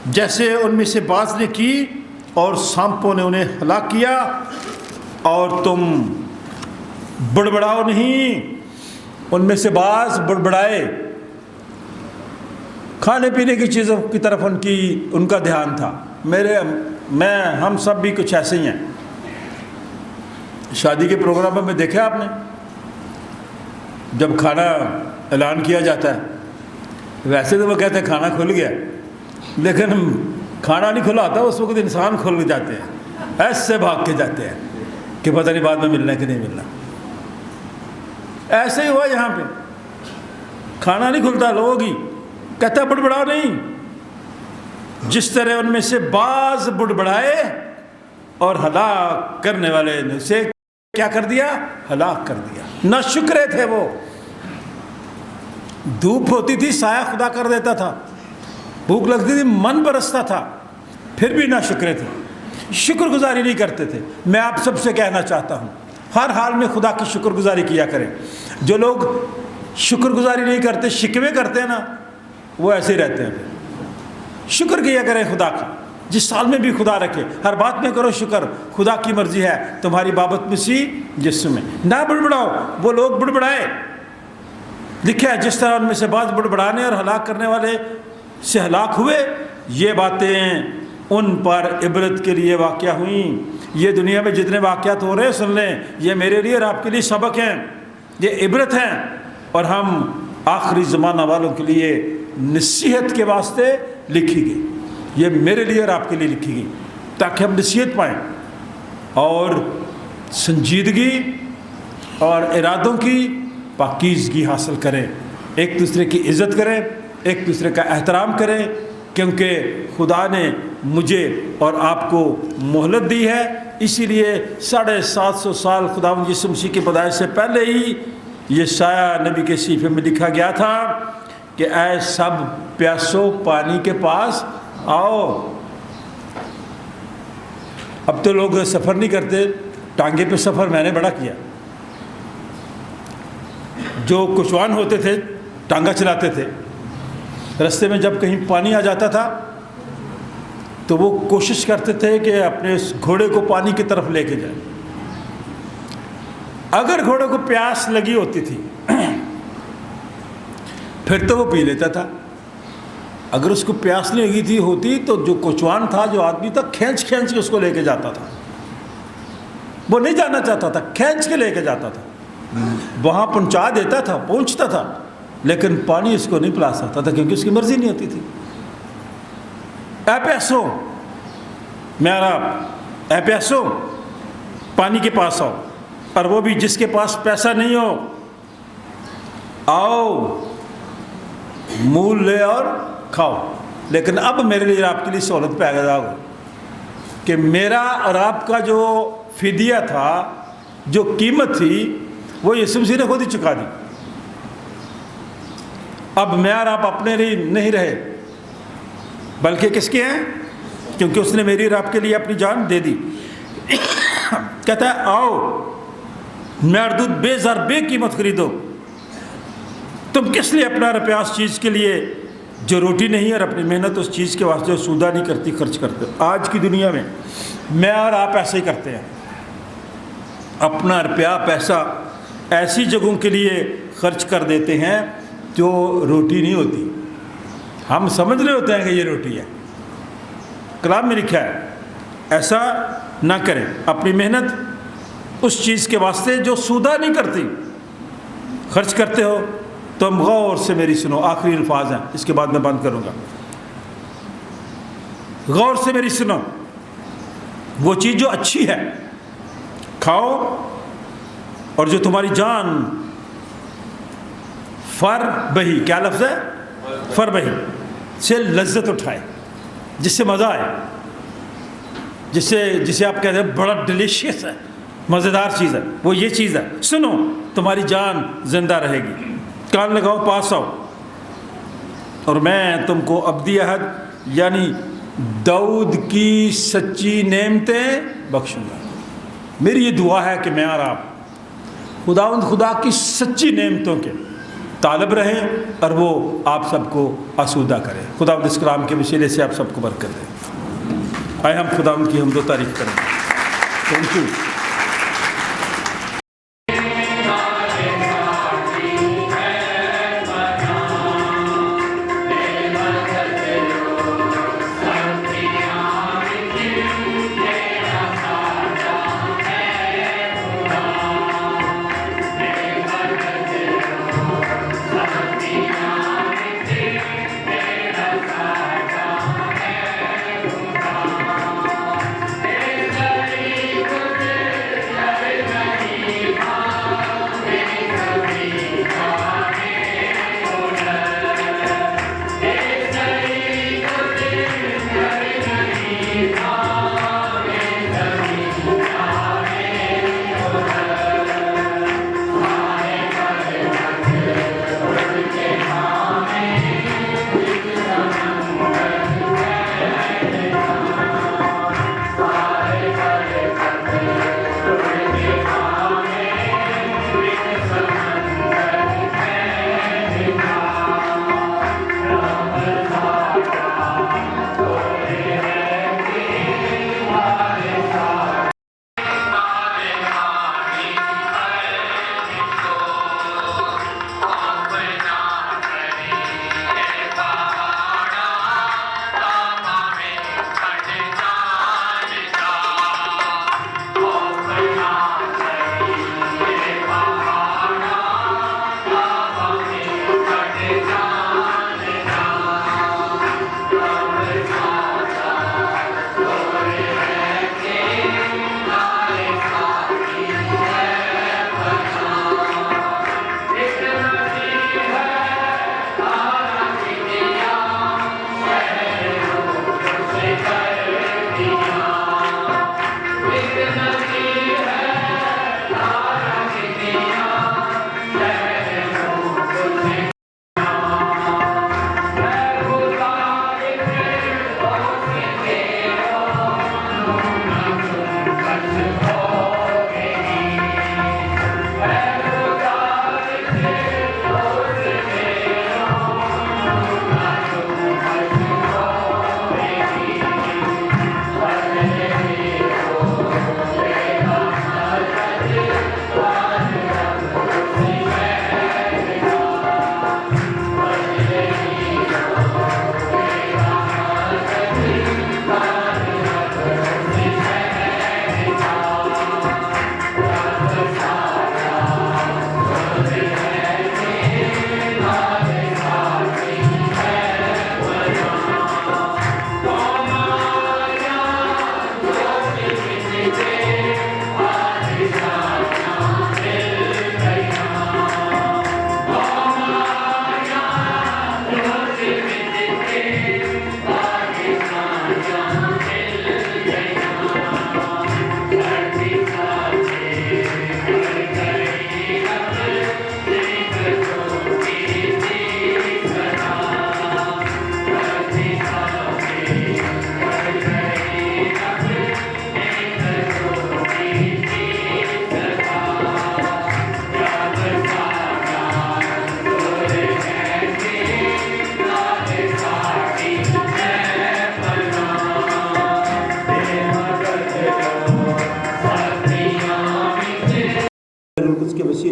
Speaker 3: جیسے ان میں سے بعض نے کی، اور سانپوں نے انہیں ہلاک کیا۔ اور تم بڑبڑاؤ نہیں، ان میں سے بعض بڑبڑائے، کھانے پینے کی چیزوں کی طرف ان کا دھیان تھا۔ ہم سب بھی کچھ ایسے ہی ہیں۔ شادی کے پروگراموں میں دیکھا آپ نے، جب کھانا اعلان کیا جاتا ہے، ویسے تو وہ کہتے ہیں کھانا کھل گیا، لیکن کھانا نہیں کھلا ہوتا، اس وقت انسان کھل جاتے ہیں، ایسے بھاگ کے جاتے ہیں کہ پتہ نہیں بعد میں ملنا کہ نہیں ملنا۔ ایسے ہی ہوا یہاں پہ، کھانا نہیں کھلتا، لوگ ہی کہتا بڑبڑاؤ نہیں، جس طرح ان میں سے بعض بڑبڑائے اور ہلاک کرنے والے نے اسے کیا کر دیا؟ ہلاک کر دیا۔ نہ شکرے تھے وہ، دھوپ ہوتی تھی سایہ خدا کر دیتا تھا، بھوک لگتی تھی من برستا تھا، پھر بھی نہ شکرے تھے، شکر گزاری نہیں کرتے تھے۔ میں آپ سب سے کہنا چاہتا ہوں ہر حال میں خدا کی شکر گزاری کیا کریں۔ جو لوگ شکر گزاری نہیں کرتے، شکوے کرتے ہیں نا، وہ ایسے ہی رہتے ہیں۔ شکر کیا کریں خدا کا، جس سال میں بھی خدا رکھے، ہر بات میں کرو شکر، خدا کی مرضی ہے تمہاری بابت مسیح یسوع میں۔ نہ بڑبڑاؤ، وہ لوگ بڑبڑائے، لکھا ہے جس طرح ان میں سے بعض بڑبڑانے اور ہلاک کرنے والے سے ہلاک ہوئے، یہ باتیں ان پر عبرت کے لیے واقعہ ہوئیں۔ یہ دنیا میں جتنے واقعات ہو رہے ہیں سن لیں، یہ میرے لیے اور آپ کے لیے سبق ہیں۔ ये इबरत हैं और हम आखिरी ज़माना वालों के लिए नसीहत के वास्ते लिखी गई। ये मेरे लिए और आपके लिए लिखी गई ताकि हम नसीहत पाएँ और संजीदगी और इरादों की पाकीज़गी हासिल करें, एक दूसरे की इज़्ज़त करें, एक दूसरे का एहतराम करें, क्योंकि खुदा ने मुझे और आपको मोहलत दी है। इसीलिए 750 साल खुदावंद यीशु मसीह की पैदाइश से पहले ही यशाया नबी के सीफे में लिखा गया था कि ऐ सब प्यासों पानी के पास आओ। अब तो लोग सफ़र नहीं करते, टांगे पे सफ़र मैंने बड़ा किया। जो कुशवान होते थे टांगा चलाते थे, रास्ते में जब कहीं पानी आ जाता था तो वो कोशिश करते थे कि अपने उस घोड़े को पानी की तरफ लेके जाए। अगर घोड़े को प्यास लगी होती थी फिर तो वो पी लेता था, अगर उसको प्यास नहीं लगी थी होती तो जो कोचवान था, जो आदमी था, खींच खींच के उसको लेके जाता था। वो नहीं जाना चाहता था, खींच के लेके जाता था, वहाँ पहुँचा देता था, पहुँचता था, लेकिन पानी उसको नहीं पिला सकता था क्योंकि उसकी मर्जी नहीं होती थी। ऐ प्यासों, मेरा ऐ प्यासों, पानी के पास आओ, और वो भी जिसके पास पैसा नहीं हो, आओ मूल ले और खाओ। लेकिन अब मेरे लिए आपके लिए सहूलत पे आ गया हो कि मेरा और आपका जो फिदिया था, जो कीमत थी, वो यीशु मसीह ने खुद ही चुका दी। अब मैं और आप अपने लिए नहीं रहे, बल्कि किसके हैं? क्योंकि उसने मेरी और आपके लिए अपनी जान दे दी। कहता है आओ मैं और दूध बेजार बेकीमत खरीदो। तुम किस लिए अपना रुपया उस चीज़ के लिए जो रोटी नहीं और अपनी मेहनत उस चीज़ के वास्ते सूदा नहीं करती खर्च करते हो। आज की दुनिया में मैं और आप ऐसे ही करते हैं, अपना रुपया पैसा ऐसी जगहों के लिए खर्च कर देते हैं जो रोटी नहीं होती। हम समझ रहे होते हैं कि ये रोटी है, कलाम में लिखा है ऐसा ना करें। अपनी मेहनत उस चीज़ के वास्ते जो सूदा नहीं करती खर्च करते हो। तुम गौर से मेरी सुनो, आखिरी अल्फाज हैं, इसके बाद मैं बंद करूँगा। गौर से मेरी सुनो, वो चीज़ जो अच्छी है खाओ, और जो तुम्हारी जान फर बही, क्या लफ्ज़ है? फर बही से लज्जत उठाए, जिससे मज़ा आए, जिसे आप कहते हैं बड़ा डिलीशियस है, मज़ेदार चीज़ है, वो ये चीज़ है। सुनो, तुम्हारी जान जिंदा रहेगी। कान लगाओ, पास आओ, और मैं तुमको अब्दी अहद यानी दाऊद की सच्ची नेमतें बख्शूँगा। मेरी ये दुआ है कि मैं और आप खुदा की सच्ची नेमतों के तालब रहें और वो आप सबको आसूदा करें। खुदावंद इस कलाम के वसीले से आप सबको बरकत दें। आए हम खुदावंद की हमदो तारीफ करें। Thank you.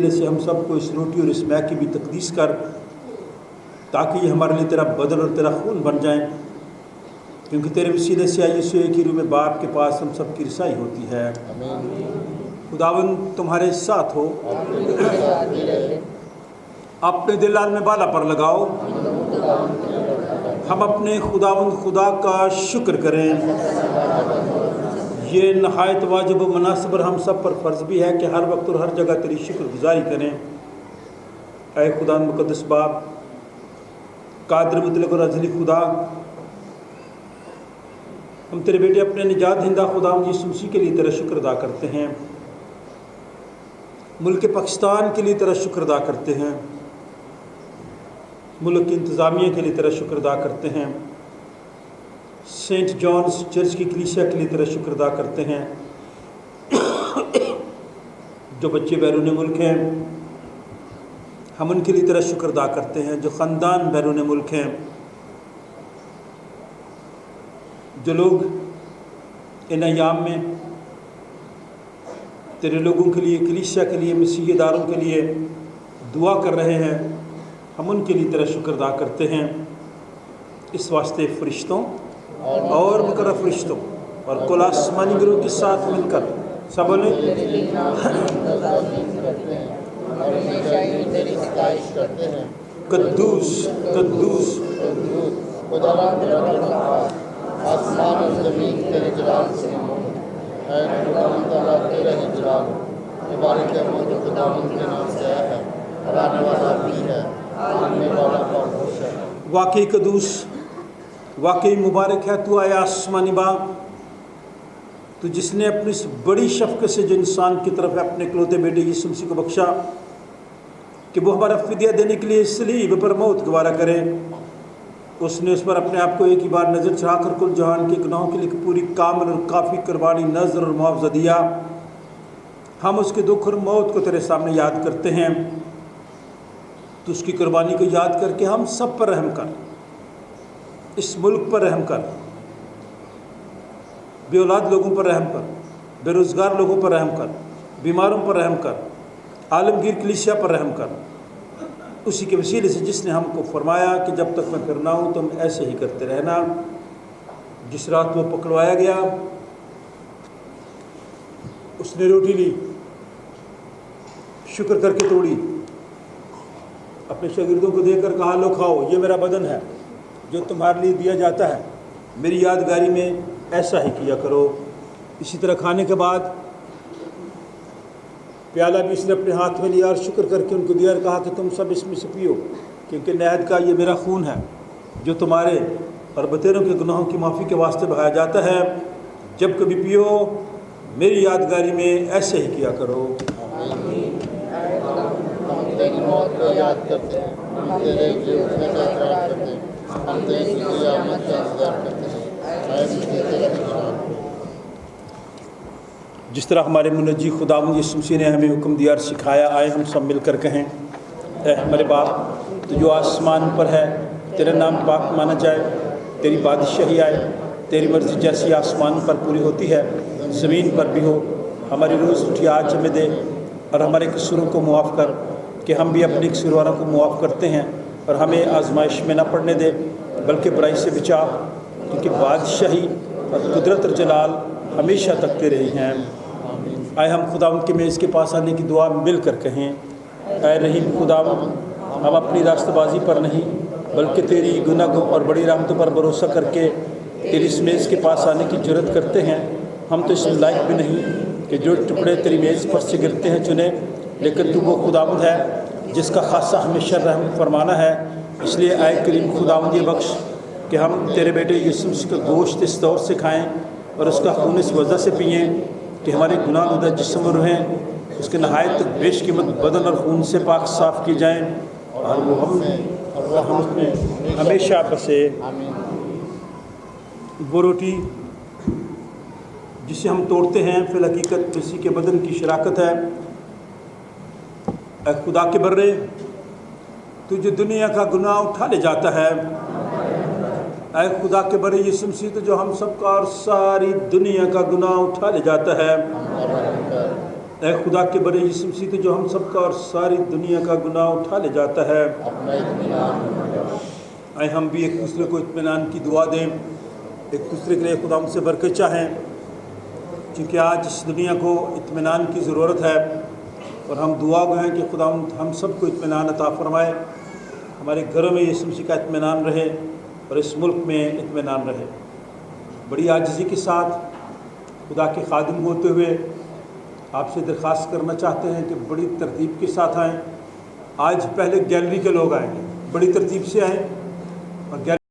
Speaker 3: वसीले से हम सबको इस रोटी और इस मैके की भी तकदीस कर, ताकि ये हमारे लिए तेरा बदन और तेरा खून बन जाएं, क्योंकि तेरे वसीले से यीशु एक ही रूह में बाप के पास हम सब की रसाई होती है। खुदावंद तुम्हारे साथ हो, अपने दिलाल में बाला पर लगाओ। हम अपने खुदावंद खुदा का शुक्र करें। ये नहायत वाजिब व मुनासिब और हम सब पर फ़र्ज़ भी है कि हर वक्त और हर जगह तेरी शुक्रगुजारी करें। ऐ खुदा मुक़द्दस बाप, कादिर मुतलक और अज़ली खुदा, हम तेरे बेटे अपने निजात हिंदा खुदावंद यीशु मसीह के लिए तेरा शुक्र अदा करते हैं। मुल्क पाकिस्तान के लिए तेरा शुक्र अदा करते हैं। मुल्क की इंतज़ामिया के लिए तेरा शुक्र अदा करते हैं। सेंट जॉन्स चर्च की कलीसिया के लिए तेरा शुक्र अदा करते हैं। जो बच्चे बैरून मुल्क हैं, हम उनके लिए तेरा शुक्र अदा करते हैं। जो ख़ानदान बैरून मुल्क हैं, जो लोग इन अयाम में तेरे लोगों के लिए, कलीसिया के लिए, मसीहदारों के लिए दुआ कर रहे हैं, हम उनके लिए तेरा शुक्र अदा करते हैं। इस वास्ते फ़रिश्तों और मुकर्रर फ़रिश्तों और कुल आसमानी गिरोह के साथ मिलकर सब ने कद्दूस कद्दूस
Speaker 2: आसमान और ज़मीन तेरे जलाल से है। खुदावंद अल्लाह तेरा ही जलाल मुबारक है वो जो खुदावंद के नाम से है, और आने वाला भी है, आने वाला और खुश है।
Speaker 3: वाकई कद्दूस, वाकई मुबारक है तू आया आसमानी बाप, तो जिसने अपनी इस बड़ी शफ़क़त से जो इंसान की तरफ अपने इकलौते बेटे यीशु मसीह को बख्शा कि वो हमारा फ़िदिया देने के लिए सलीब पर मौत गवारा करे। उसने उस पर अपने आप को एक ही बार नज़र चढ़ाकर कुल जहान के गुनाहों के लिए पूरी कामिल और काफ़ी कुर्बानी नज़र और मुआवजा दिया। हम उसके दुख और मौत को तेरे सामने याद करते हैं। तो उसकी कुर्बानी को याद करके हम सब पर रहम कर, इस मुल्क पर रहम कर, बे औलाद लोगों पर रहम कर, बेरोज़गार लोगों पर रहम कर, बीमारों पर रहम कर, आलमगीर कलीसिया पर रहम कर। उसी के वसीले से जिसने हमको फरमाया कि जब तक मैं फिर ना हूँ तुम ऐसे ही करते रहना। जिस रात वो पकड़वाया गया, उसने रोटी ली, शुक्र करके तोड़ी, अपने शागिर्दों को देकर कहा, लो खाओ, ये मेरा बदन है जो तुम्हारे लिए दिया जाता है, मेरी यादगारी में ऐसा ही किया करो। इसी तरह खाने के बाद प्याला भी इसने अपने हाथ में लिया और शुक्र करके उनको दिया और कहा कि तुम सब इसमें से पियो, क्योंकि नहद का ये मेरा खून है जो तुम्हारे और बतेरों के गुनाहों की माफ़ी के वास्ते बहाया जाता है। जब कभी पियो मेरी यादगारी में ऐसे ही किया करो।
Speaker 2: हम तेरी मौत को याद करते हैं, हम तेरे जी उठने का इकरार करते हैं, हम तेरी क़यामत का इंतज़ार करते हैं।
Speaker 3: जिस तरह हमारे मुनज्जी खुदावंद यीशु मसीह ने हमें हुक्म दिया और सिखाया, आए हम सब मिलकर कहें, ऐ हमारे बाप तो जो आसमान पर है, तेरा नाम पाक माना जाए, तेरी बादशाही आए, तेरी मर्ज़ी जैसी आसमान पर पूरी होती है ज़मीन पर भी हो। हमारी रोज़ रोटी आज हमें दे, और हमारे कसूरों को मुआफ़ कर कि हम भी अपने कसूरवारों को मुआफ़ करते हैं, और हमें आजमाइश में न पड़ने दे बल्कि बुराई से बचा, क्योंकि बादशाही और कुदरत और जलाल हमेशा तक तेरे ही हैं। आए हम खुदावंद के मेज़ के पास आने की दुआ मिल कर कहें, ऐ रहीम खुदावंद, हम अपनी रास्तबाजी पर नहीं बल्कि तेरी गुनाहों और बड़ी रहमतों पर भरोसा करके तेरी इस मेज़ के पास आने की जुर्रत करते हैं। हम तो इस लायक भी नहीं कि जो टुकड़े तेरी मेज़ पर से गिरते हैं चुने, लेकिन तू वो खुदावंद है जिसका खासा हमेशा रहम फरमाना है। इसलिए आए करीम खुदावंद ये बख्श कि हम तेरे बेटे यीशु मसीह का गोश्त इस तौर से खाएँ और उसका खून इस वजह से पिएँ कि हमारे गुनाह जिस्म और रूहें उसके नहायत तक बेशकीमत बदन और खून से पाक साफ़ की जाएँ, और वो हम उसमें हमेशा बसे। वो रोटी जिसे हम तोड़ते हैं फिल हकीकत मसीह के बदन की शराकत है। ऐ खुदा के बर्रे, तू जो दुनिया का गुनाह उठा ले जाता है, ऐ खुदा के बर्रे यीशु मसीह तो जो हम सब का और सारी दुनिया का गुनाह उठा ले जाता है। اے خدا کے بڑے یسوع مسیح تو جو ہم سب کا اور ساری دنیا کا گناہ اٹھا لے جاتا ہے، آئے ہم بھی ایک دوسرے کو اطمینان کی دعا دیں، ایک دوسرے کے لیے خدا ہم سے برکت چاہیں، کیونکہ آج اس دنیا کو اطمینان کی ضرورت ہے، اور ہم دعا گو ہیں کہ خدا ہم سب کو اطمینان عطا فرمائے، ہمارے گھروں میں یسوع مسیح کا اطمینان رہے اور اس ملک میں اطمینان رہے۔ بڑی عاجزی کے ساتھ خدا کے خادم ہوتے ہوئے آپ سے درخواست کرنا چاہتے ہیں کہ بڑی ترتیب کے ساتھ آئیں۔ آج پہلے گیلری کے لوگ آئیں گے، بڑی ترتیب سے آئیں اور گیلری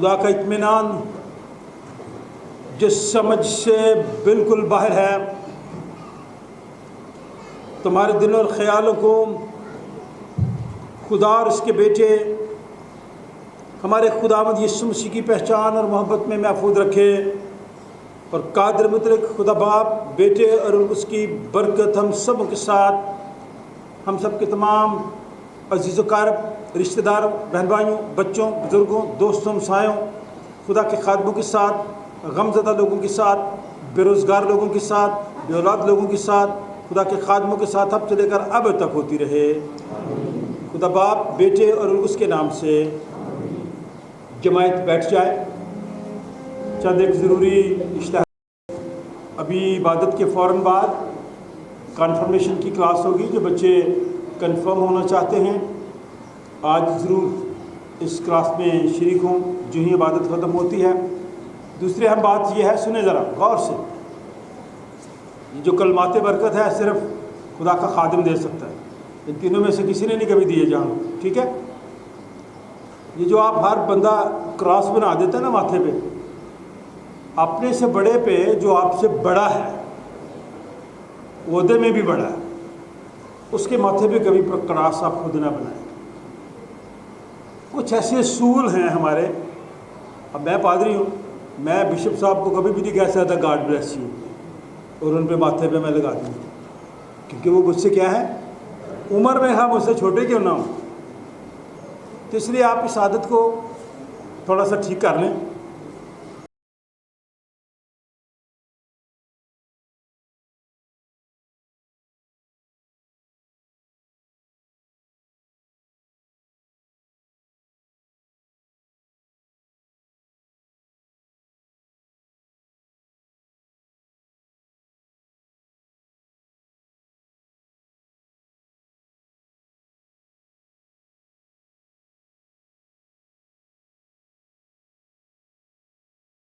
Speaker 3: खुदा का इत्मीनान जिस समझ से बिल्कुल बाहर है, तुम्हारे दिल और ख़यालों को खुदा और उसके बेटे हमारे खुदावंद यीशु मसीह की पहचान और मोहब्बत में महफूज रखे। और कादिर मुतलक खुदा बाप, बेटे और उसकी बरकत हम सब के साथ, हम सब के तमाम अजीज़ कारब रिश्तेदार, बहन भाइयों, बच्चों, बुज़ुर्गों, दोस्तों, हमसायों, खुदा के खादमों के साथ, गमज़दा लोगों के साथ, बेरोज़गार लोगों के साथ, बे औलाद लोगों के साथ, खुदा के खादमों के साथ अब से लेकर अब तक होती रहे। खुदा बाप, बेटे और उसके नाम से जमायत बैठ जाए। चंद एक ज़रूरी इश्तिहार। अभी इबादत के फ़ौरन बाद कन्फर्मेशन की क्लास होगी। जो बच्चे कंफर्म होना चाहते हैं आज ज़रूर इस क्लास में शरीक हों जो ही इबादत ख़त्म होती है। दूसरी अहम बात यह है, सुने ज़रा गौर से, ये जो कलमात बरकत है सिर्फ़ खुदा का खादिम दे सकता है। इन तीनों में से किसी ने नहीं कभी दिए जान, ठीक है। ये जो आप हर बंदा क्रॉस बना देता है ना माथे पे, अपने से बड़े पे जो आपसे बड़ा है, ओहदे में भी बड़ा है, उसके माथे पे कभी क्रॉस आप खुद ना बनाएं। कुछ ऐसे असूल हैं हमारे। अब मैं पादरी हूँ, मैं बिशप साहब को कभी भी नहीं कह सकता गॉड ब्लेस यू और उन पे माथे पे मैं लगा दूँ, क्योंकि वो मुझसे क्या है, उम्र में हम उससे छोटे क्यों ना हो। तो इसलिए आप इस आदत को थोड़ा सा ठीक कर लें।